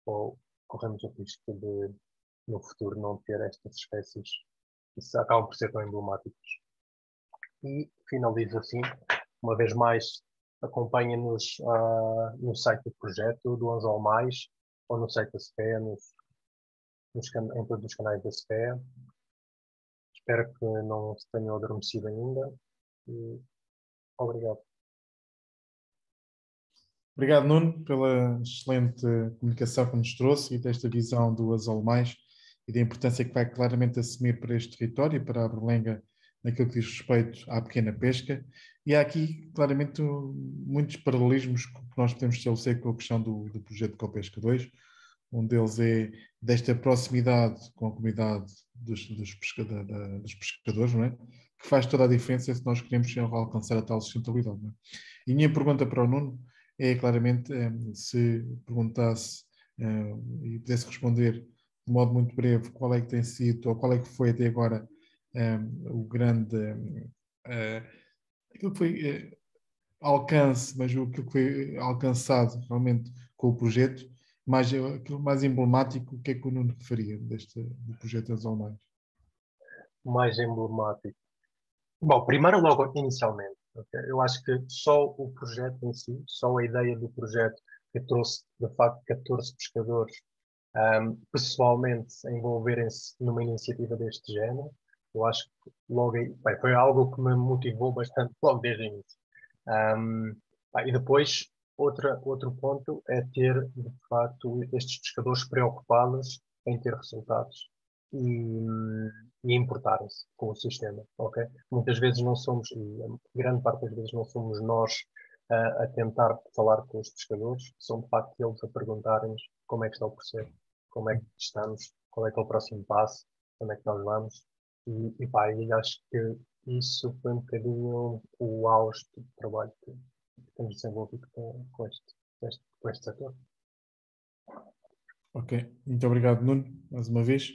ou corremos o risco de, no futuro, não ter estas espécies que acabam por ser tão emblemáticas. E finalizo assim, uma vez mais, acompanhem-nos no site do projeto, do Anzol Mais, ou no site da SPE, em todos os canais da SPE. Espero que não se tenham adormecido ainda. E obrigado. Obrigado, Nuno, pela excelente comunicação que nos trouxe e desta visão do Anzol Mais e da importância que vai claramente assumir para este território e para a Berlenga naquilo que diz respeito à pequena pesca. E há aqui, claramente, muitos paralelismos que nós podemos estabelecer com a questão do projeto Copesca 2. Um deles é desta proximidade com a comunidade dos pescadores, não é? Que faz toda a diferença se nós queremos alcançar a tal sustentabilidade. Não é? E a minha pergunta para o Nuno é, claramente, se perguntasse e pudesse responder de modo muito breve qual é que tem sido, ou qual é que foi até agora o grande... aquilo que foi alcance, mas aquilo que foi alcançado realmente com o projeto, aquilo mais emblemático, o que é que o Nuno faria do projeto Anzol Mais? Mais emblemático? Bom, primeiro logo inicialmente, okay? Eu acho que só o projeto em si, só a ideia do projeto Eu trouxe, de facto, 14 pescadores pessoalmente a envolverem-se numa iniciativa deste género. Eu acho que logo aí, bem, foi algo que me motivou bastante logo desde o início. E depois, outro ponto é ter, de facto, estes pescadores preocupados em ter resultados e importarem-se com o sistema, ok? Muitas vezes não somos, e a grande parte das vezes não somos nós a tentar falar com os pescadores, são de facto eles a perguntarem-nos como é que está o processo, como é que estamos, qual é que é o próximo passo, onde é que nós vamos, e acho que isso foi um bocadinho o auge do trabalho que temos desenvolvido com este setor. Ok, muito obrigado, Nuno, mais uma vez.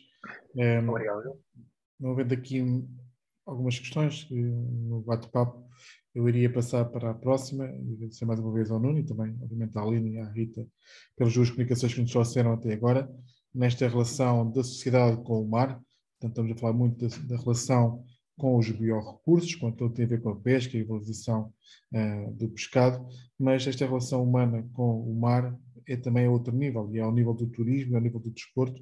Obrigado. Não havendo aqui algumas questões no bate-papo, eu iria passar para a próxima e agradecer mais uma vez ao Nuno e também, obviamente, à Aline e à Rita pelas duas comunicações que nos trouxeram até agora, nesta relação da sociedade com o mar. Portanto, estamos a falar muito da relação com os biorrecursos, com tudo que tem a ver com a pesca e a valorização do pescado, mas esta relação humana com o mar é também a outro nível, e é ao nível do turismo, é ao nível do desporto,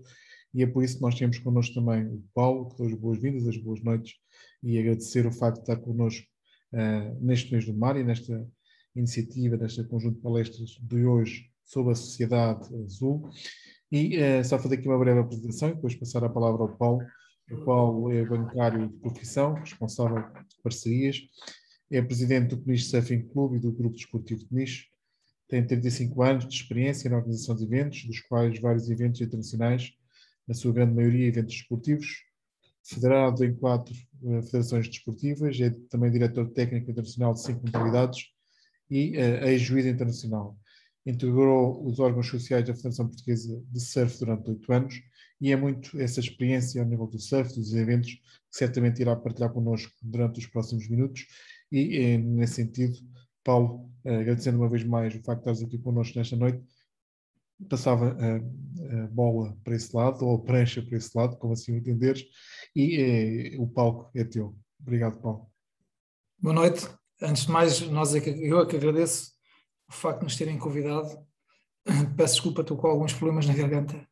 e é por isso que nós temos connosco também o Paulo, que dá as boas-vindas, as boas noites, e agradecer o facto de estar connosco neste mês do mar e nesta iniciativa, neste conjunto de palestras de hoje sobre a Sociedade Azul. E só fazer aqui uma breve apresentação e depois passar a palavra ao Paulo. O Paulo é bancário de profissão, responsável de parcerias, é presidente do Peniche Surfing Club e do Grupo Desportivo de Peniche, tem 35 anos de experiência na organização de eventos, dos quais vários eventos internacionais, na sua grande maioria eventos desportivos, federado em 4 federações desportivas, é também diretor técnico internacional de 5 modalidades e ex-juiz internacional. Integrou os órgãos sociais da Federação Portuguesa de Surf durante 8 anos e é muito essa experiência ao nível do surf, dos eventos, que certamente irá partilhar connosco durante os próximos minutos. E, nesse sentido, Paulo, agradecendo uma vez mais o facto de estares aqui connosco nesta noite, passava a bola para esse lado, ou a prancha para esse lado, como assim o entenderes, e o palco é teu. Obrigado, Paulo. Boa noite. Antes de mais, eu é que agradeço o facto de nos terem convidado. Peço desculpa, estou com alguns problemas na garganta.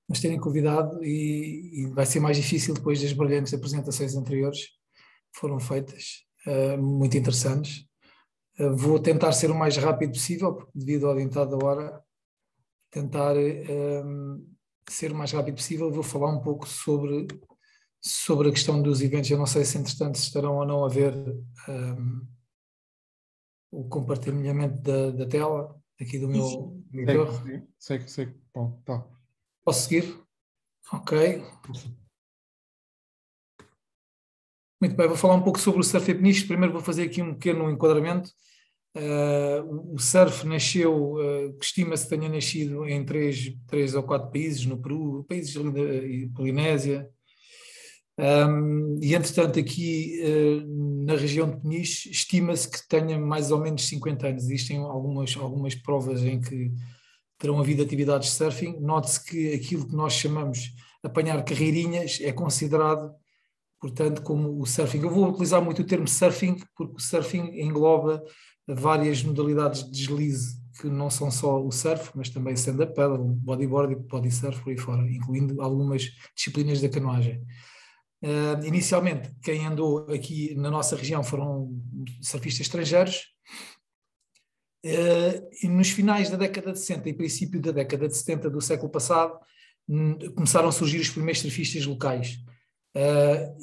Nos terem convidado e vai ser mais difícil depois das brilhantes apresentações anteriores que foram feitas, muito interessantes. Vou tentar ser o mais rápido possível, porque devido ao adiantado da hora, tentar ser o mais rápido possível. Vou falar um pouco sobre a questão dos eventos. Eu não sei se, entretanto, estarão ou não a ver o compartilhamento da tela aqui do meu monitor. Sei. Bom, tá. Posso seguir? Ok. Muito bem, vou falar um pouco sobre o surf em Peniche. Primeiro vou fazer aqui um pequeno enquadramento. O surf nasceu, estima-se que tenha nascido em 3 ou 4 países, no Peru, países da Polinésia, e entretanto aqui na região de Peniche estima-se que tenha mais ou menos 50 anos. Existem algumas provas em que terão havido atividades de surfing. Note-se que aquilo que nós chamamos apanhar carreirinhas é considerado, portanto, como o surfing. Eu vou utilizar muito o termo surfing, porque o surfing engloba várias modalidades de deslize, que não são só o surf, mas também stand-up paddle, bodyboard, body surf, por aí fora, incluindo algumas disciplinas da canoagem. Inicialmente, quem andou aqui na nossa região foram surfistas estrangeiros, e nos finais da década de 60 e princípio da década de 70 do século passado, começaram a surgir os primeiros surfistas locais.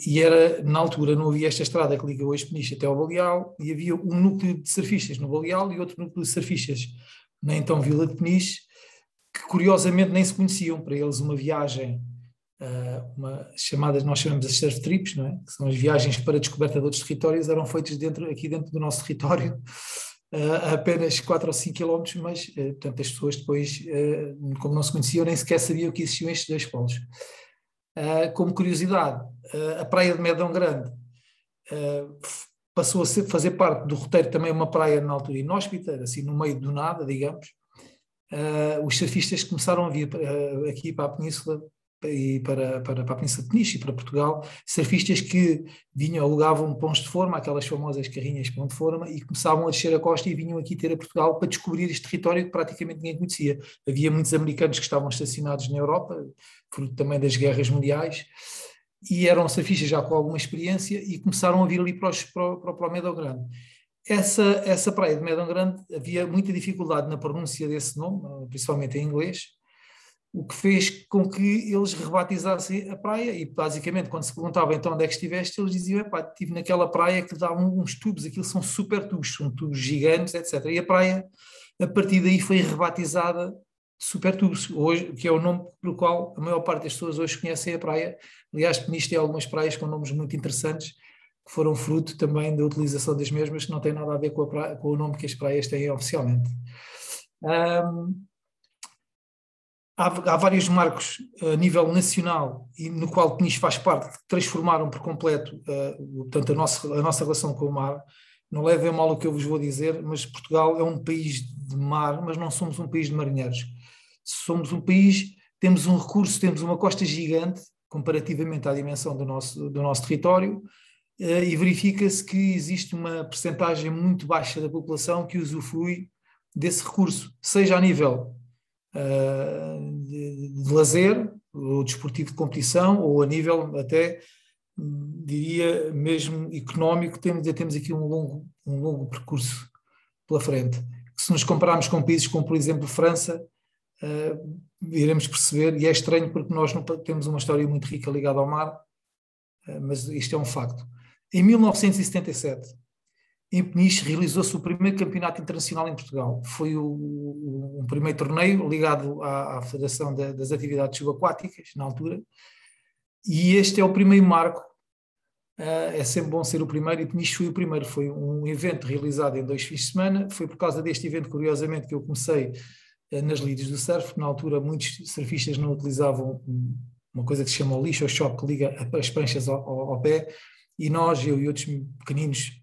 E na altura não havia esta estrada que liga hoje Peniche até ao Baleal, e havia um núcleo de surfistas no Baleal e outro núcleo de surfistas na então Vila de Peniche, que curiosamente nem se conheciam. Para eles uma viagem, nós chamamos de surf trips, não é? Que são as viagens para a descoberta de outros territórios, eram feitas aqui dentro do nosso território, a apenas 4 ou 5 quilómetros, mas portanto, as pessoas depois, como não se conheciam, nem sequer sabiam que existiam estes 2 polos. Como curiosidade, a praia de Medão Grande passou a fazer parte do roteiro, também uma praia na altura inóspita, assim no meio do nada, digamos. Os surfistas começaram a vir aqui para a península e para a Península de Peniche e para Portugal, surfistas que vinham, alugavam pães de forma, aquelas famosas carrinhas de pão de forma, e começavam a descer a costa e vinham aqui ter a Portugal para descobrir este território que praticamente ninguém conhecia. Havia muitos americanos que estavam estacionados na Europa, fruto também das guerras mundiais, e eram surfistas já com alguma experiência e começaram a vir ali para o Médão Grande. Essa praia de Médão Grande havia muita dificuldade na pronúncia desse nome, principalmente em inglês, o que fez com que eles rebatizassem a praia e basicamente quando se perguntava então onde é que estiveste, eles diziam, estive naquela praia que dá uns tubos, aquilo são super tubos, são tubos gigantes, etc. E a praia, a partir daí foi rebatizada Super Tubos, hoje, que é o nome pelo qual a maior parte das pessoas hoje conhecem a praia. Aliás, Peniche tem algumas praias com nomes muito interessantes, que foram fruto também da utilização das mesmas, que não tem nada a ver com o nome que as praias têm oficialmente. Há vários marcos a nível nacional e no qual Peniche faz parte, que transformaram por completo portanto, a nossa relação com o mar. Não levem a mal o que eu vos vou dizer, mas Portugal é um país de mar, mas não somos um país de marinheiros. Somos um país, temos um recurso, temos uma costa gigante, comparativamente à dimensão do nosso território, e verifica-se que existe uma percentagem muito baixa da população que usufrui desse recurso, seja a nível de lazer, ou desportivo de competição, ou a nível até, diria, mesmo económico. Temos aqui um longo percurso pela frente. Se nos compararmos com países como, por exemplo, França, iremos perceber, e é estranho porque nós não temos uma história muito rica ligada ao mar, mas isto é um facto. Em 1977, em Peniche, realizou-se o primeiro campeonato internacional em Portugal. Foi um primeiro torneio ligado à Federação das Atividades Subaquáticas, na altura, e este é o primeiro marco. É sempre bom ser o primeiro, e Peniche foi o primeiro. Foi um evento realizado em 2 fins de semana. Foi por causa deste evento, curiosamente, que eu comecei nas lides do surf. Na altura, muitos surfistas não utilizavam uma coisa que se chama o lixo, ou shop, que liga as pranchas ao pé, e nós, eu e outros pequeninos,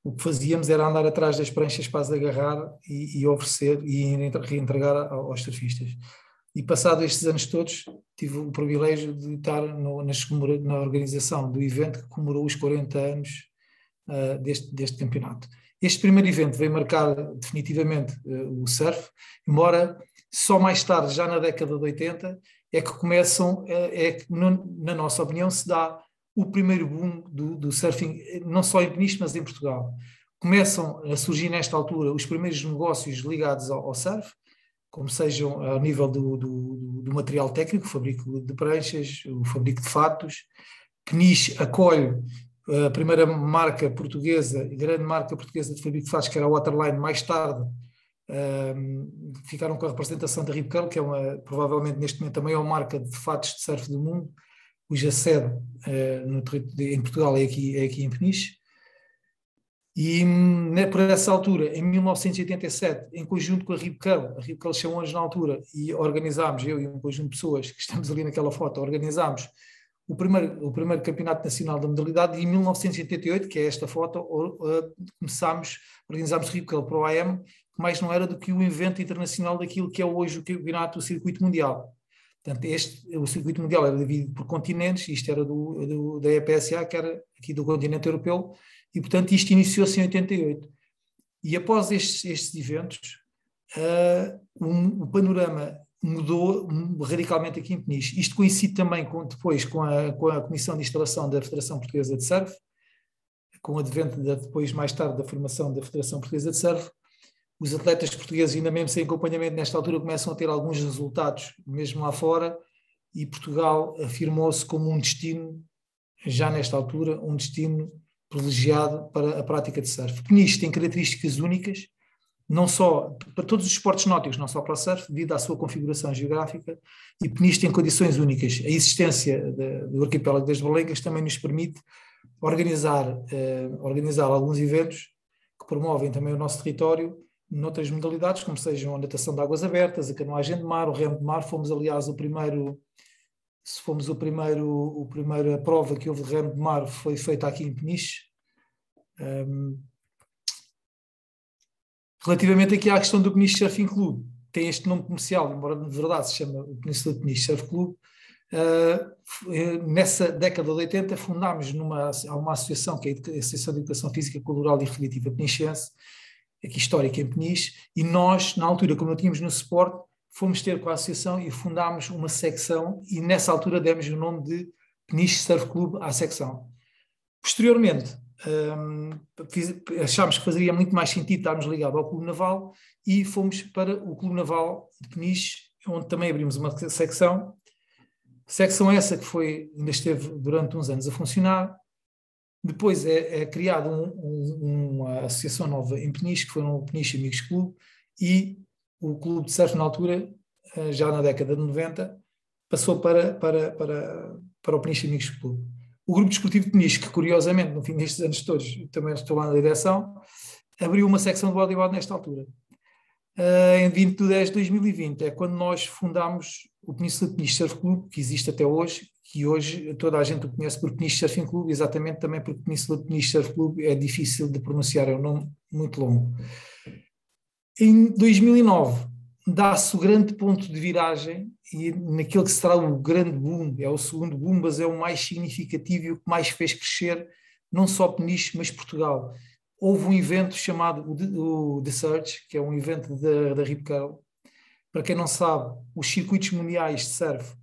o que fazíamos era andar atrás das pranchas para as agarrar e oferecer e reentregar aos surfistas. E passados estes anos todos, tive o privilégio de estar na organização do evento que comemorou os 40 anos deste campeonato. Este primeiro evento veio marcar definitivamente o surf, embora só mais tarde, já na década de 80, é que começam, na nossa opinião, se dá o primeiro boom do surfing, não só em Peniche, mas em Portugal. Começam a surgir nesta altura os primeiros negócios ligados ao surf, como sejam ao nível do material técnico, o fabrico de pranchas, o fabrico de fatos. Peniche acolhe a primeira marca portuguesa, grande marca portuguesa de fabrico de fatos, que era a Waterline. Mais tarde ficaram com a representação da Rip Curl, que é provavelmente neste momento a maior marca de fatos de surf do mundo, cuja sede em Portugal é aqui em Peniche. E por essa altura, em 1987, em conjunto com a Rip Curl chamou-nos na altura e organizámos, eu e um conjunto de pessoas que estamos ali naquela foto, organizámos o primeiro campeonato nacional da modalidade, e em 1988, que é esta foto, organizámos o Rip Curl Pro AM, que mais não era do que o evento internacional daquilo que é hoje o campeonato do circuito mundial. Portanto, o circuito mundial era dividido por continentes, isto era da EPSA, que era aqui do continente europeu, e portanto isto iniciou-se em 88. E após estes eventos, o panorama mudou radicalmente aqui em Peniche. Isto coincide também depois com a Comissão de Instalação da Federação Portuguesa de Surf, com o advento depois, mais tarde, da formação da Federação Portuguesa de Surf. Os atletas portugueses, ainda mesmo sem acompanhamento nesta altura, começam a ter alguns resultados, mesmo lá fora, e Portugal afirmou-se como um destino, já nesta altura, um destino privilegiado para a prática de surf. Peniche tem características únicas, não só para todos os esportes náuticos, não só para o surf, devido à sua configuração geográfica, e Peniche tem condições únicas. A existência do arquipélago das Berlengas também nos permite organizar alguns eventos que promovem também o nosso território noutras modalidades, como sejam a natação de águas abertas, a canoagem de mar, o remo de mar. Fomos, aliás, a primeira prova que houve de remo de mar foi feita aqui em Peniche. Relativamente aqui à questão do Peniche Surfing Club, tem este nome comercial, embora de verdade se chama o Península de Peniche Surf Club. Nessa década de 80 fundámos uma associação, que é a Associação de Educação Física, Cultural e Recreativa Penichense, aqui histórica em Peniche, e nós, na altura, como não tínhamos no suporte, fomos ter com a associação e fundámos uma secção, e nessa altura demos o nome de Peniche Surf Club à secção. Posteriormente, achámos que fazia muito mais sentido estarmos ligados ao Clube Naval e fomos para o Clube Naval de Peniche, onde também abrimos uma secção essa que ainda esteve durante uns anos a funcionar. Depois é criada uma associação nova em Peniche, que foi o Peniche Amigos Clube, e o clube de surf na altura, já na década de 90, passou para o Peniche Amigos Clube. O Grupo Desportivo de Peniche, que curiosamente, no fim destes anos todos, também estou lá na direção, abriu uma secção de bodyboard nesta altura. Em 20 de 10 de 2020 é quando nós fundámos o Península de Peniche Surf Clube, que existe até hoje, que hoje toda a gente o conhece por Peniche Surfing Clube, exatamente também porque Península de Peniche Surf Clube é difícil de pronunciar, é um nome muito longo. Em 2009 dá-se o grande ponto de viragem, e naquele que será o grande boom, é o segundo boom, mas é o mais significativo e o que mais fez crescer não só Peniche, mas Portugal. Houve um evento chamado o The Surge, que é um evento da Rip Curl. Para quem não sabe, os circuitos mundiais de surf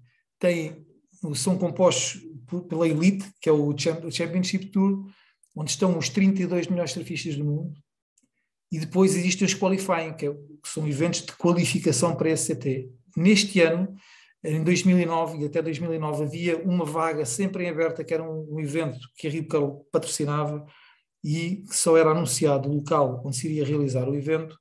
são compostos pela Elite, que é o Championship Tour, onde estão os 32 melhores surfistas do mundo, e depois existem os Qualifying, que são eventos de qualificação para esse CT. Neste ano, em 2009 e até 2009, havia uma vaga sempre em aberta, que era um evento que a Rip Curl patrocinava, e que só era anunciado o local onde se iria realizar o evento,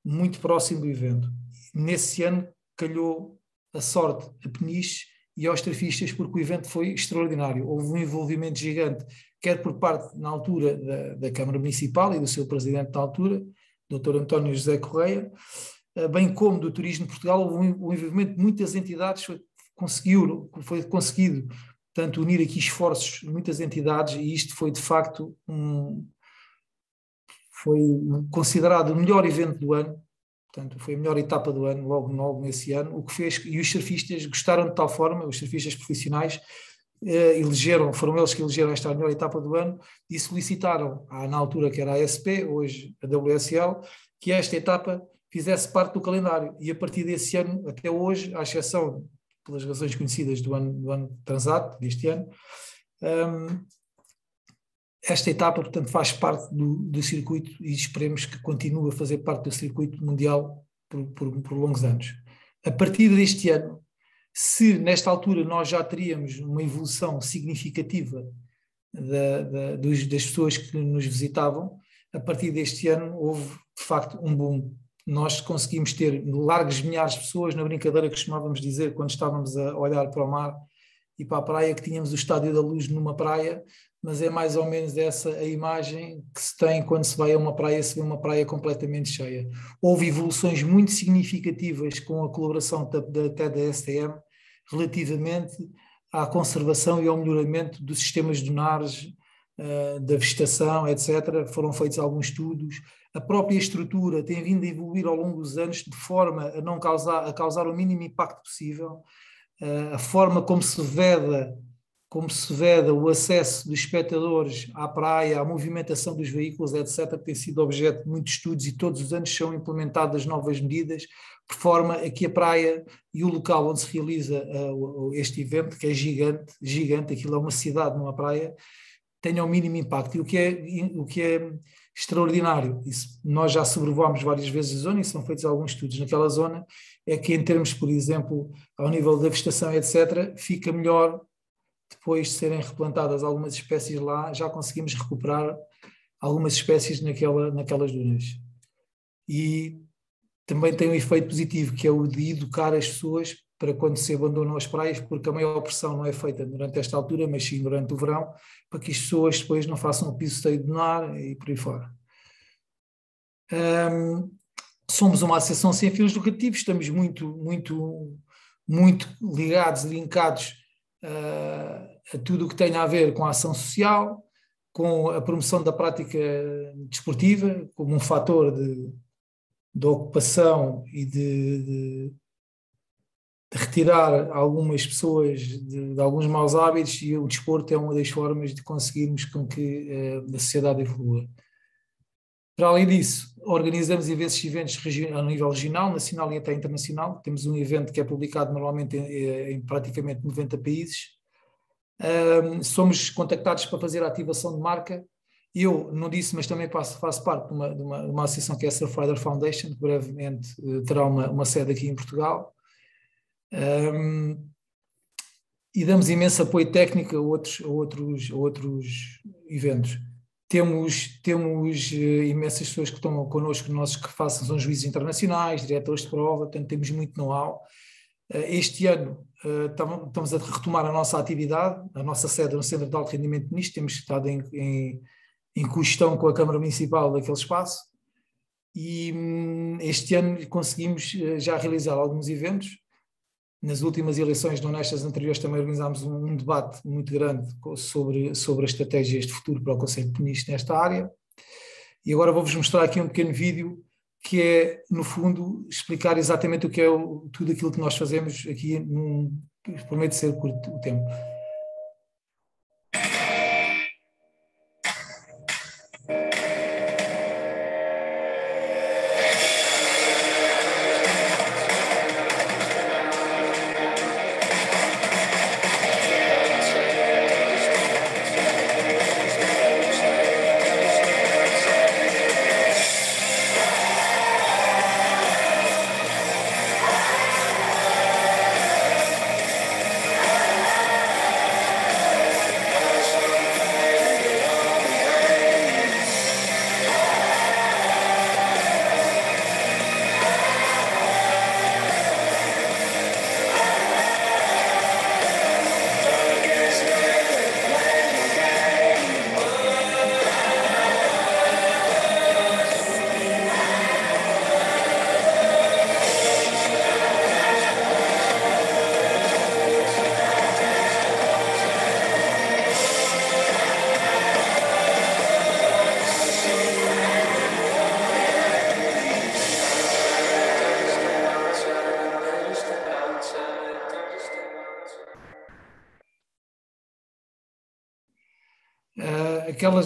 muito próximo do evento. Nesse ano calhou a sorte a Peniche e aos surfistas, porque o evento foi extraordinário. Houve um envolvimento gigante, quer por parte, na altura, da Câmara Municipal e do seu presidente da altura, Dr. António José Correia, bem como do Turismo de Portugal. Houve um envolvimento de muitas entidades, foi conseguido portanto, unir aqui esforços de muitas entidades, e isto foi de facto foi considerado o melhor evento do ano. Portanto, foi a melhor etapa do ano, logo nesse ano, o que fez, e os surfistas gostaram de tal forma, os surfistas profissionais foram eles que elegeram esta melhor etapa do ano, e solicitaram, na altura que era a ASP, hoje a WSL, que esta etapa fizesse parte do calendário, e a partir desse ano até hoje, à exceção pelas razões conhecidas do ano transato, deste ano, esta etapa, portanto, faz parte do circuito, e esperemos que continue a fazer parte do circuito mundial por longos anos. A partir deste ano, se nesta altura nós já teríamos uma evolução significativa das pessoas que nos visitavam, a partir deste ano houve, de facto, um boom. Nós conseguimos ter largos milhares de pessoas, na brincadeira que costumávamos dizer quando estávamos a olhar para o mar e para a praia, que tínhamos o Estádio da Luz numa praia, mas é mais ou menos essa a imagem que se tem quando se vai a uma praia, se vê uma praia completamente cheia. Houve evoluções muito significativas com a colaboração até da STM relativamente à conservação e ao melhoramento dos sistemas dunares, da vegetação, etc. Foram feitos alguns estudos. A própria estrutura tem vindo a evoluir ao longo dos anos de forma a causar o mínimo impacto possível. A forma como se veda o acesso dos espectadores à praia, a movimentação dos veículos, etc., tem sido objeto de muitos estudos, e todos os anos são implementadas novas medidas, de forma a que a praia e o local onde se realiza este evento, que é gigante, aquilo é uma cidade numa praia, tenha o mínimo impacto. E o que é extraordinário, isso, nós já sobrevoámos várias vezes a zona e são feitos alguns estudos naquela zona, é que em termos, por exemplo, ao nível da vegetação, etc., fica melhor. Depois de serem replantadas algumas espécies lá, já conseguimos recuperar algumas espécies naquelas dunas. E também tem um efeito positivo, que é o de educar as pessoas para quando se abandonam as praias, porque a maior pressão não é feita durante esta altura, mas sim durante o verão, para que as pessoas depois não façam o pisoteio de dunar e por aí fora. Somos uma associação sem fins lucrativos, estamos muito ligados, linkados a tudo o que tem a ver com a ação social, com a promoção da prática desportiva, como um fator de ocupação e de retirar algumas pessoas de alguns maus hábitos, e o desporto é uma das formas de conseguirmos com que a sociedade evolua. Para além disso, organizamos esses eventos a nível regional, nacional e até internacional. Temos um evento que é publicado normalmente em praticamente 90 países. Somos contactados para fazer a ativação de marca. Eu não disse, mas também faço parte de uma associação que é a Surfrider Foundation, que brevemente terá uma sede aqui em Portugal. E damos imenso apoio técnico a outros eventos. Temos imensas pessoas que estão connosco, que são juízes internacionais, diretores de prova, portanto temos muito know-how. Este ano estamos a retomar a nossa atividade, a nossa sede no Centro de Alto Rendimento de Peniche, temos estado em cogestão com a Câmara Municipal daquele espaço, e este ano conseguimos já realizar alguns eventos. Nas últimas eleições, não nestas anteriores, também organizámos um debate muito grande sobre as estratégias de futuro para o Concelho de Peniche nesta área. E agora vou-vos mostrar aqui um pequeno vídeo que é, no fundo, explicar exatamente o que é tudo aquilo que nós fazemos aqui, prometo ser curto o tempo.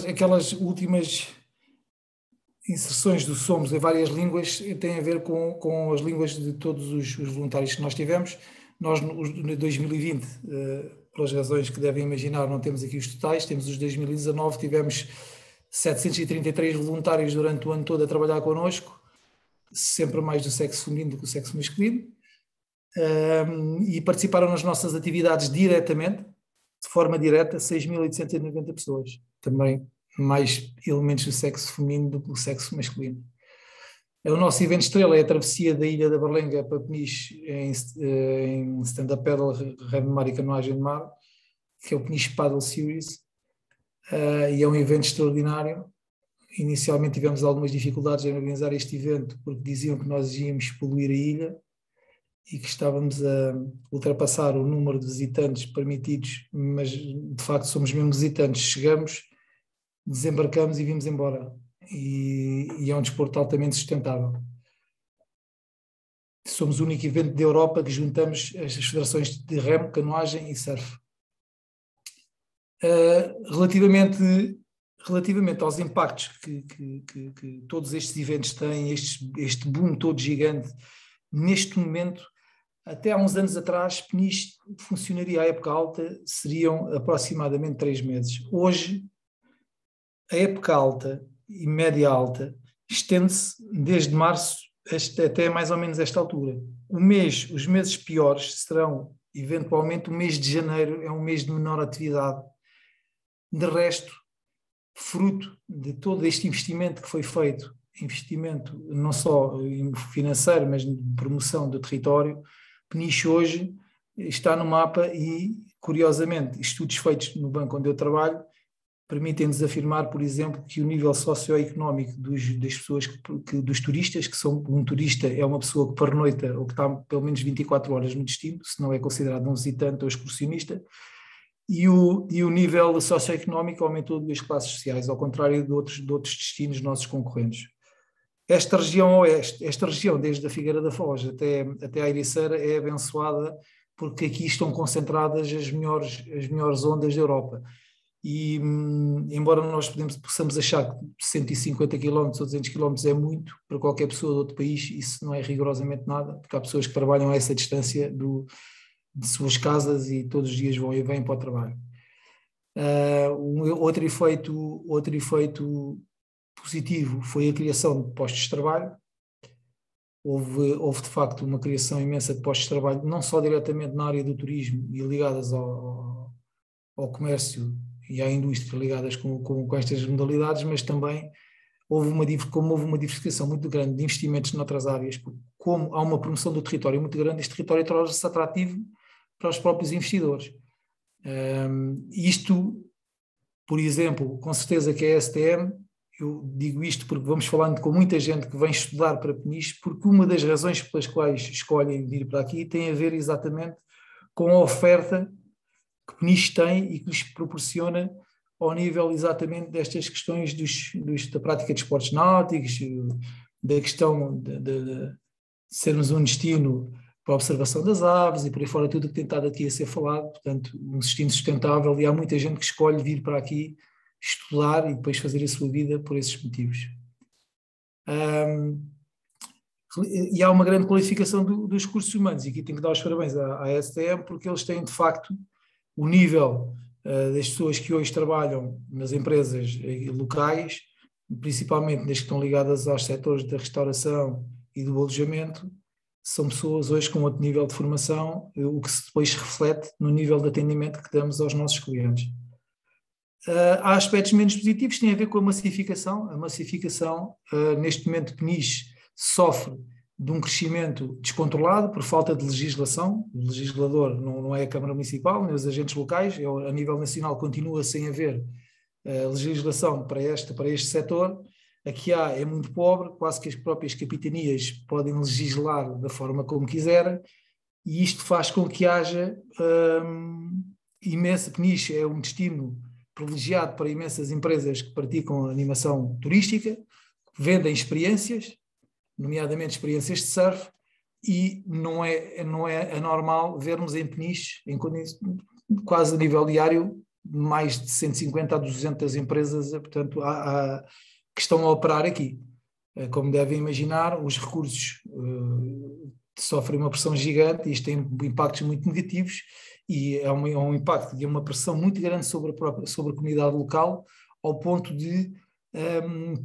Aquelas últimas inserções do Somos em várias línguas têm a ver com as línguas de todos os voluntários que nós tivemos. Nós, em 2020, pelas razões que devem imaginar, não temos aqui os totais, temos os 2019, tivemos 733 voluntários durante o ano todo a trabalhar connosco, sempre mais do sexo feminino do que do sexo masculino, e participaram nas nossas atividades diretamente, de forma direta, 6.890 pessoas. Também mais elementos do sexo feminino do que do sexo masculino. O nosso evento estrela é a travessia da Ilha da Berlenga para Peniche em stand-up paddle, remo de mar e canoagem de mar, que é o Peniche Paddle Series, e é um evento extraordinário. Inicialmente tivemos algumas dificuldades em organizar este evento, porque diziam que nós íamos poluir a ilha e que estávamos a ultrapassar o número de visitantes permitidos, mas de facto somos mesmo visitantes. Chegamos, desembarcamos e vimos embora. E é um desporto altamente sustentável. Somos o único evento da Europa que juntamos as federações de remo, canoagem e surf. Relativamente aos impactos que todos estes eventos têm, este boom todo gigante, neste momento, até há uns anos atrás, Peniche funcionaria à época alta, seriam aproximadamente 3 meses. Hoje, a época alta e média alta estende-se desde março até mais ou menos esta altura. Os meses piores serão, eventualmente, o mês de janeiro é um mês de menor atividade. De resto, fruto de todo este investimento que foi feito, investimento não só financeiro, mas de promoção do território, Peniche hoje está no mapa e, curiosamente, estudos feitos no banco onde eu trabalho permitem-nos afirmar, por exemplo, que o nível socioeconómico das pessoas, dos turistas, que são um turista é uma pessoa que pernoita ou que está pelo menos 24 horas no destino, se não é considerado um visitante ou excursionista, e o nível socioeconómico aumentou 2 classes sociais, ao contrário de outros destinos nossos concorrentes. esta região oeste, esta região desde a Figueira da Foz até a Ericeira é abençoada porque aqui estão concentradas as melhores ondas da Europa. E embora nós possamos achar que 150 km ou 200 km é muito para qualquer pessoa de outro país, isso não é rigorosamente nada, porque há pessoas que trabalham a essa distância de suas casas e todos os dias vão e vêm para o trabalho. Outro efeito positivo foi a criação de postos de trabalho. Houve de facto uma criação imensa de postos de trabalho, não só diretamente na área do turismo e ligadas ao comércio e à indústria ligadas com estas modalidades, mas também houve uma diversificação muito grande de investimentos noutras áreas, porque como há uma promoção do território muito grande, este território torna-se atrativo para os próprios investidores. Isto, por exemplo, com certeza que a STM, eu digo isto porque vamos falando com muita gente que vem estudar para Peniche, porque uma das razões pelas quais escolhem vir para aqui tem a ver exatamente com a oferta que Peniche tem e que lhes proporciona ao nível exatamente destas questões da prática de esportes náuticos, da questão de sermos um destino para a observação das aves e por aí fora tudo o que tem estado aqui a ser falado, portanto um destino sustentável, e há muita gente que escolhe vir para aqui estudar e depois fazer a sua vida por esses motivos. E há uma grande qualificação dos recursos humanos, e aqui tenho que dar os parabéns à STM, porque eles têm de facto o nível das pessoas que hoje trabalham nas empresas locais, principalmente das que estão ligadas aos setores da restauração e do alojamento, são pessoas hoje com outro nível de formação, o que depois se reflete no nível de atendimento que damos aos nossos clientes. Há aspectos menos positivos que têm a ver com a massificação. A massificação, neste momento, Peniche sofre de um crescimento descontrolado por falta de legislação. O legislador não é a Câmara Municipal, nem os agentes locais. A nível nacional continua sem haver legislação para este setor. A que há é muito pobre, quase que as próprias capitanias podem legislar da forma como quiserem, e isto faz com que haja imensa. Peniche é um destino privilegiado para imensas empresas que praticam animação turística, que vendem experiências, nomeadamente experiências de surf, e não é anormal vermos em Peniche, quase a nível diário, mais de 150 a 200 empresas, portanto, que estão a operar aqui. Como devem imaginar, os recursos sofrem uma pressão gigante, e isto tem impactos muito negativos, e é um impacto de uma pressão muito grande sobre a comunidade local, ao ponto de,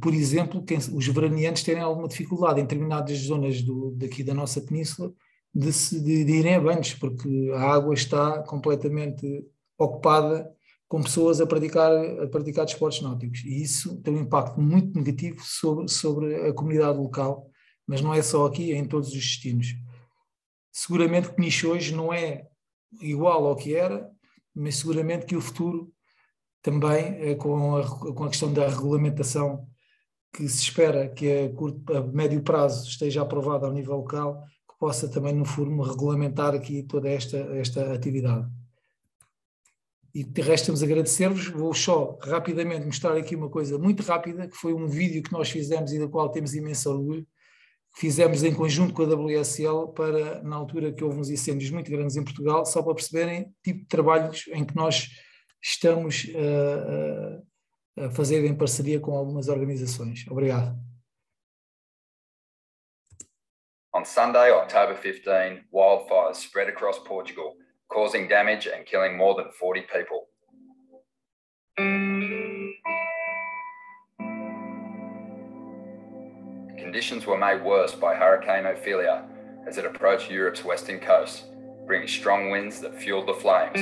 por exemplo, os veraneantes terem alguma dificuldade em determinadas zonas daqui da nossa península de irem a banhos, porque a água está completamente ocupada com pessoas a praticar desportos náuticos, e isso tem um impacto muito negativo sobre a comunidade local, mas não é só aqui, é em todos os destinos. Seguramente que Peniche hoje não é igual ao que era, mas seguramente que o futuro também, com a questão da regulamentação, que se espera que a médio prazo esteja aprovada ao nível local, que possa também no futuro regulamentar aqui toda esta atividade. E de resto temos a agradecer-vos. Vou só rapidamente mostrar aqui uma coisa muito rápida, que foi um vídeo que nós fizemos e da qual temos imenso orgulho, que fizemos em conjunto com a WSL na altura que houve uns incêndios muito grandes em Portugal, só para perceberem o tipo de trabalhos em que nós estamos a fazer em parceria com algumas organizações. Obrigado. On Sunday, October 15, wildfires spread across Portugal, causing damage and killing more than 40 people. Conditions were made worse by Hurricane Ophelia as it approached Europe's western coast, bringing strong winds that fueled the flames.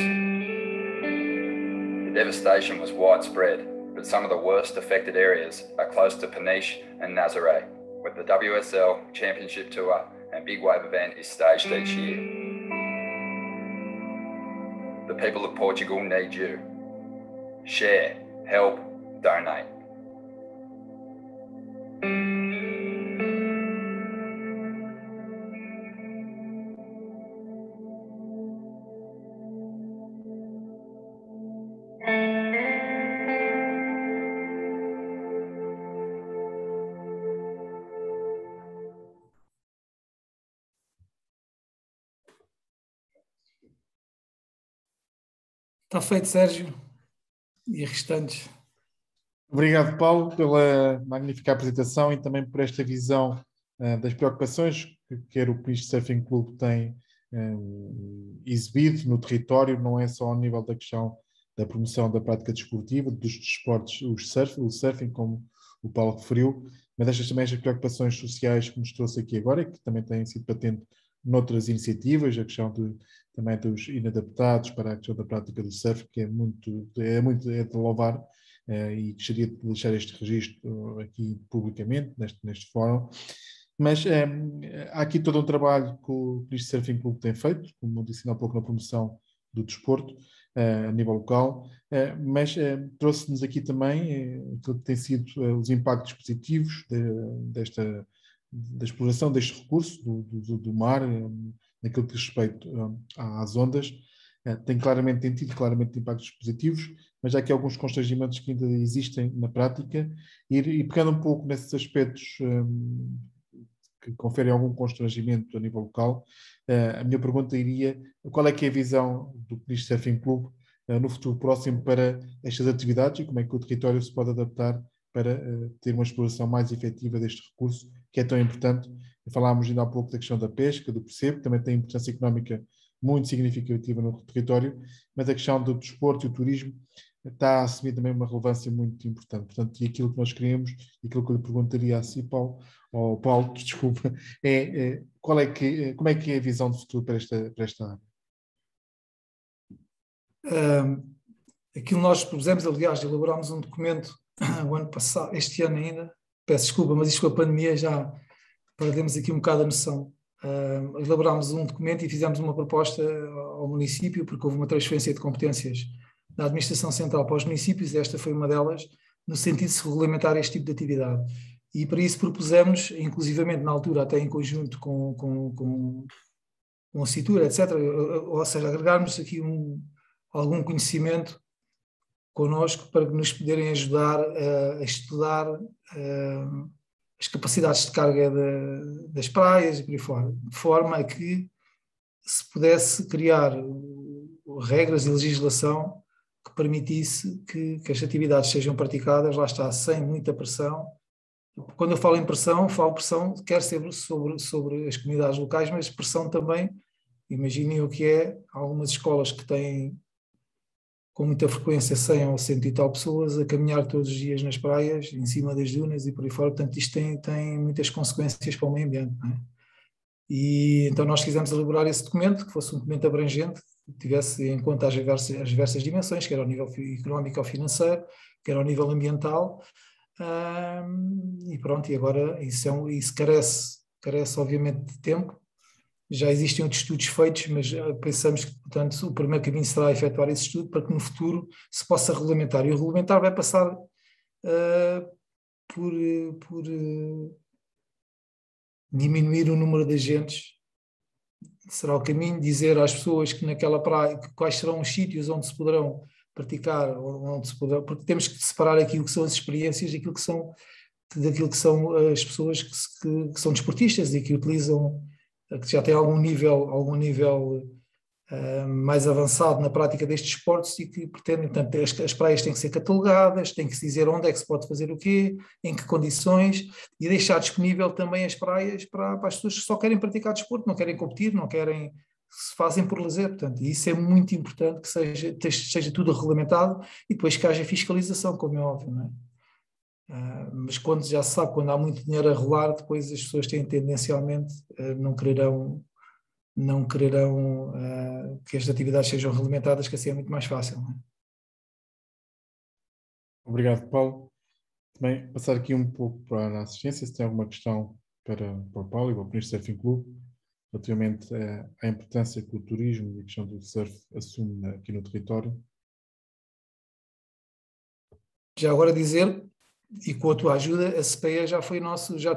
The devastation was widespread, but some of the worst affected areas are close to Peniche and Nazaré, where the WSL Championship Tour and Big Wave event is staged each year. The people of Portugal need you. Share, help, donate. Está feito, Sérgio e restantes. Obrigado, Paulo, pela magnífica apresentação e também por esta visão das preocupações que quer o Peniche Surfing Club tem exibido no território, não é só ao nível da questão da promoção da prática desportiva, dos desportos, o surfing, como o Paulo referiu, mas estas também as preocupações sociais que nos trouxe aqui agora e que também têm sido patentes noutras iniciativas, a questão também dos inadaptados para a questão da prática do surf, que é de louvar, e gostaria de deixar este registro aqui publicamente, neste fórum. Mas há aqui todo um trabalho que o Peniche Surfing Club tem feito, como disse há pouco, na promoção do desporto a nível local, mas trouxe-nos aqui também aquilo que tem sido os impactos positivos da exploração deste recurso do mar, naquilo que diz respeito às ondas. Tem tido claramente impactos positivos, mas há aqui alguns constrangimentos que ainda existem na prática, e pegando um pouco nesses aspectos que conferem algum constrangimento a nível local, a minha pergunta iria: qual é que é a visão do Peniche Surfing Club no futuro próximo para estas atividades e como é que o território se pode adaptar para ter uma exploração mais efetiva deste recurso, que é tão importante? Falámos ainda há pouco da questão da pesca, do percebo, que também tem importância económica muito significativa no território, mas a questão do desporto e o turismo está a assumir também uma relevância muito importante. Portanto, e aquilo que nós queremos, e aquilo que eu lhe perguntaria a si, Paulo, desculpa, como é que é a visão de futuro para esta área? Aquilo que nós propusemos, aliás, elaborámos um documento o ano passado, este ano ainda, peço desculpa, mas isto com a pandemia já perdemos aqui um bocado a noção. Elaborámos um documento e fizemos uma proposta ao município, porque houve uma transferência de competências da administração central para os municípios, e esta foi uma delas, no sentido de se regulamentar este tipo de atividade. E para isso propusemos, inclusivamente na altura, até em conjunto com a CITUR, etc., ou seja, agregarmos aqui algum conhecimento connosco para nos poderem ajudar a estudar as capacidades de carga das praias e por aí fora, de forma a que se pudesse criar regras e legislação que permitisse que as atividades sejam praticadas, lá está, sem muita pressão. Quando eu falo em pressão, quer ser sobre as comunidades locais, mas pressão também, imaginem o que é algumas escolas que têm com muita frequência 100 ou 100 e tal pessoas a caminhar todos os dias nas praias, em cima das dunas e por aí fora. Portanto, isto tem muitas consequências para o meio ambiente, não é? E então nós quisemos elaborar esse documento, que fosse um documento abrangente, que tivesse em conta as diversas dimensões, quer ao nível económico ou financeiro, quer ao nível ambiental, e pronto, e agora isso carece obviamente de tempo. Já existem outros estudos feitos, mas pensamos que, portanto, o primeiro caminho será efetuar esse estudo para que no futuro se possa regulamentar. E o regulamentar vai passar por diminuir o número de agentes. Será o caminho dizer às pessoas que naquela praia quais serão os sítios onde se poderão praticar, porque temos que separar aquilo que são as experiências daquilo que são as pessoas que são desportistas e que utilizam, que já têm algum nível mais avançado na prática destes esportes e que pretendem, portanto, as praias têm que ser catalogadas, tem que se dizer onde é que se pode fazer o quê, em que condições, e deixar disponível também as praias para as pessoas que só querem praticar desporto, não querem competir, não querem, se fazem por lazer. Portanto, e isso é muito importante que seja tudo regulamentado e depois que haja fiscalização, como é óbvio, não é? Mas quando já se sabe, quando há muito dinheiro a rolar, depois as pessoas têm tendencialmente não quererão que as atividades sejam regulamentadas, que assim é muito mais fácil, não é? Obrigado, Paulo. Também passar aqui um pouco para a assistência, se tem alguma questão para o Paulo e para o Peniche Surfing Club, relativamente à importância que o turismo e a questão do surf assume aqui no território. Já agora dizer, e com a tua ajuda, a CPEA já foi nosso, já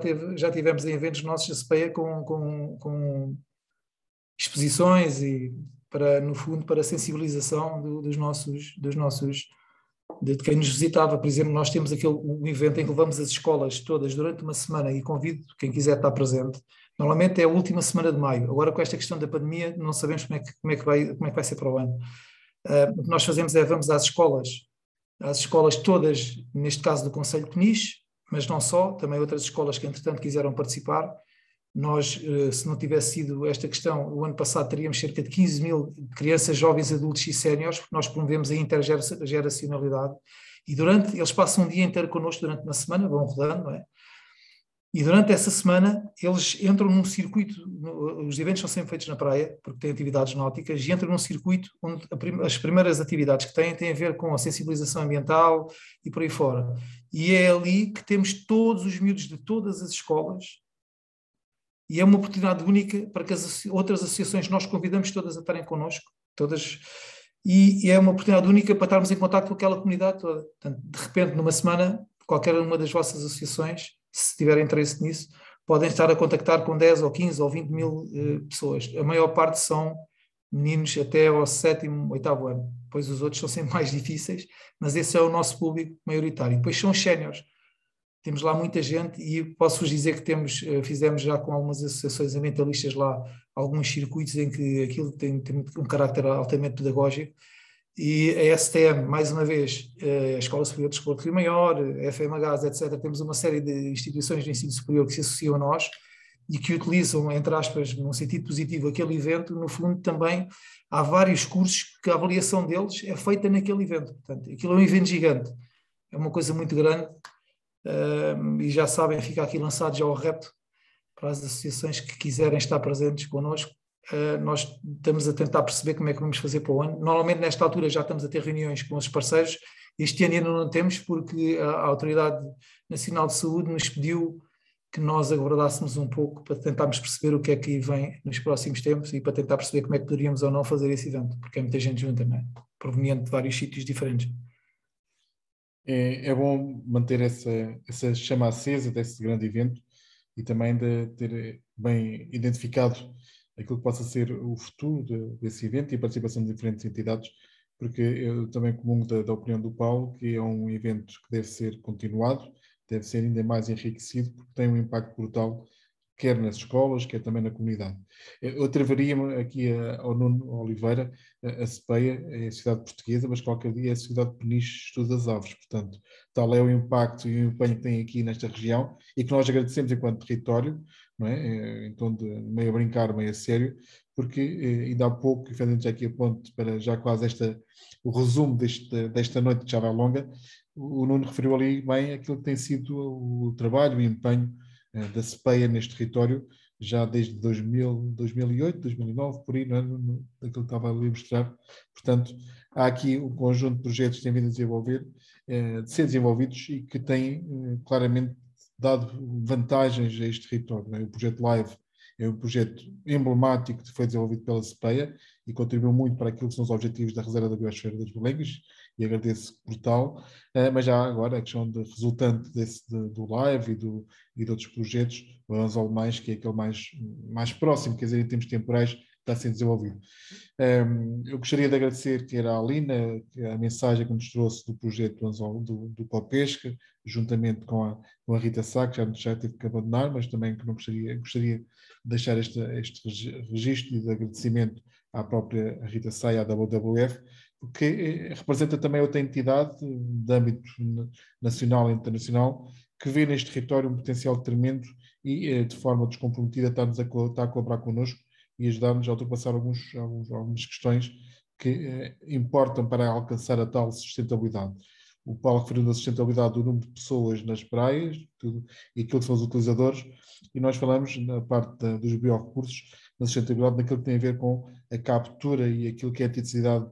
tivemos em eventos nossos a CPEA com exposições e no fundo para sensibilização de quem nos visitava. Por exemplo, nós temos um evento em que levamos as escolas todas durante uma semana e convido quem quiser estar presente. Normalmente é a última semana de maio. Agora, com esta questão da pandemia, não sabemos como é que vai ser para o ano. O que nós fazemos é vamos às escolas todas, neste caso do Concelho de Peniche, mas não só, também outras escolas que entretanto quiseram participar. Nós, se não tivesse sido esta questão, o ano passado teríamos cerca de 15 mil crianças, jovens, adultos e séniores, porque nós promovemos a intergeracionalidade, e eles passam um dia inteiro connosco durante uma semana, vão rodando, não é? E durante essa semana eles entram num circuito, os eventos são sempre feitos na praia, porque têm atividades náuticas, e entram num circuito onde as primeiras atividades que têm a ver com a sensibilização ambiental e por aí fora. E é ali que temos todos os miúdos de todas as escolas, e é uma oportunidade única para que as outras associações, nós convidamos todas a estarem connosco, todas, e é uma oportunidade única para estarmos em contato com aquela comunidade toda. Portanto, de repente, numa semana, qualquer uma das vossas associações, se tiverem interesse nisso, podem estar a contactar com 10 ou 15 ou 20 mil pessoas. A maior parte são meninos até ao 7º, 8º ano. Depois os outros são sempre mais difíceis, mas esse é o nosso público maioritário. Depois são os séniores. Temos lá muita gente e posso-vos dizer que fizemos já com algumas associações ambientalistas lá alguns circuitos em que aquilo tem um carácter altamente pedagógico. E a STM, mais uma vez, a Escola Superior de Desporto Rio Maior, a FMHs, etc., temos uma série de instituições de ensino superior que se associam a nós e que utilizam, entre aspas, num sentido positivo, aquele evento. No fundo, também há vários cursos que a avaliação deles é feita naquele evento. Portanto, aquilo é um evento gigante, é uma coisa muito grande, e já sabem, fica aqui lançado já o repto para as associações que quiserem estar presentes connosco. Nós estamos a tentar perceber como é que vamos fazer para o ano. Normalmente nesta altura já estamos a ter reuniões com os parceiros. Este ano ainda não temos porque a Autoridade Nacional de Saúde nos pediu que nós aguardássemos um pouco para tentarmos perceber o que é que vem nos próximos tempos e para tentar perceber como é que poderíamos ou não fazer esse evento, porque é muita gente junta, não é? Proveniente de vários sítios diferentes. É bom manter essa chama acesa desse grande evento e também de ter bem identificado aquilo que possa ser o futuro desse evento e a participação de diferentes entidades, porque eu também comungo da opinião do Paulo, que é um evento que deve ser continuado, deve ser ainda mais enriquecido, porque tem um impacto brutal, quer nas escolas, quer também na comunidade. Eu atreveria-me aqui ao Nuno Oliveira, a Cepeia é a cidade portuguesa, mas qualquer dia é a cidade de Peniche, Estudo das Aves. Portanto, tal é o impacto e o empenho que tem aqui nesta região e que nós agradecemos enquanto território, não é? Então, meio a brincar, meio a sério, porque ainda há pouco, fazendo já aqui a ponte para já quase o resumo desta noite de Chava Longa, o Nuno referiu ali bem aquilo que tem sido o trabalho e o empenho da Cepeia neste território, já desde 2008, 2009, por aí, não é? Daquilo que estava ali a mostrar. Portanto, há aqui um conjunto de projetos que têm vindo a desenvolver, de ser desenvolvidos e que têm claramente dado vantagens a este território. Não é? O projeto LIVE é um projeto emblemático que foi desenvolvido pela Cepeia e contribuiu muito para aquilo que são os objetivos da Reserva da Biosfera das Belengues, e agradeço por tal, mas já agora a questão resultante do LIVE e de outros projetos, o Anzol Mais, que é aquele mais próximo, quer dizer, em termos temporais, está sendo desenvolvido. Eu gostaria de agradecer que era a Alina, a mensagem que nos trouxe do projeto do Anzol, do Copesca, juntamente com a Rita Sá, que já teve que abandonar, mas também que não gostaria de deixar este registro de agradecimento à própria Rita Sá e à WWF, porque representa também outra entidade de âmbito nacional e internacional que vê neste território um potencial tremendo e de forma descomprometida está a colaborar connosco e ajudar-nos a ultrapassar algumas questões que importam para alcançar a tal sustentabilidade. O Paulo referiu na sustentabilidade do número de pessoas nas praias e aquilo que são os utilizadores, e nós falamos na parte dos biorrecursos, na sustentabilidade, naquilo que tem a ver com a captura e aquilo que é a tipicidade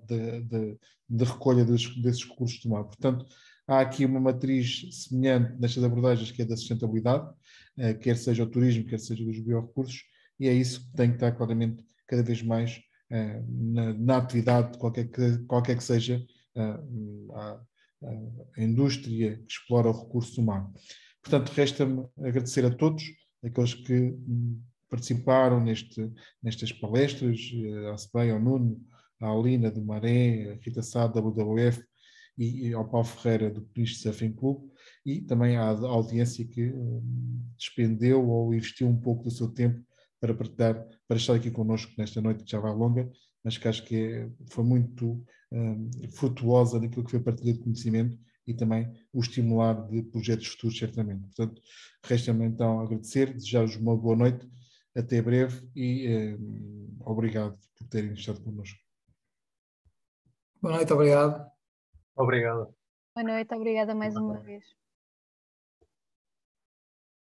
de recolha desses recursos do mar. Portanto, há aqui uma matriz semelhante nestas abordagens que é da sustentabilidade, quer seja o turismo, quer seja dos biorrecursos, e é isso que tem que estar claramente cada vez mais na atividade de qualquer que seja a indústria que explora o recurso do mar. Portanto, resta-me agradecer a todos aqueles que participaram nestas palestras, à Cepeia, ao Nuno, à Alina do Maré, a Rita Sá, da WWF e ao Paulo Ferreira do Peniche Surfing Club, e também à audiência que despendeu ou investiu um pouco do seu tempo para estar aqui connosco nesta noite de Chava Longa, mas que acho que foi muito frutuosa naquilo que foi a partilha de conhecimento e também o estimular de projetos futuros, certamente. Portanto, resta-me então agradecer, desejar-vos uma boa noite, até breve e obrigado por terem estado connosco. Boa noite, obrigado. Obrigado. Boa noite, obrigada mais uma vez.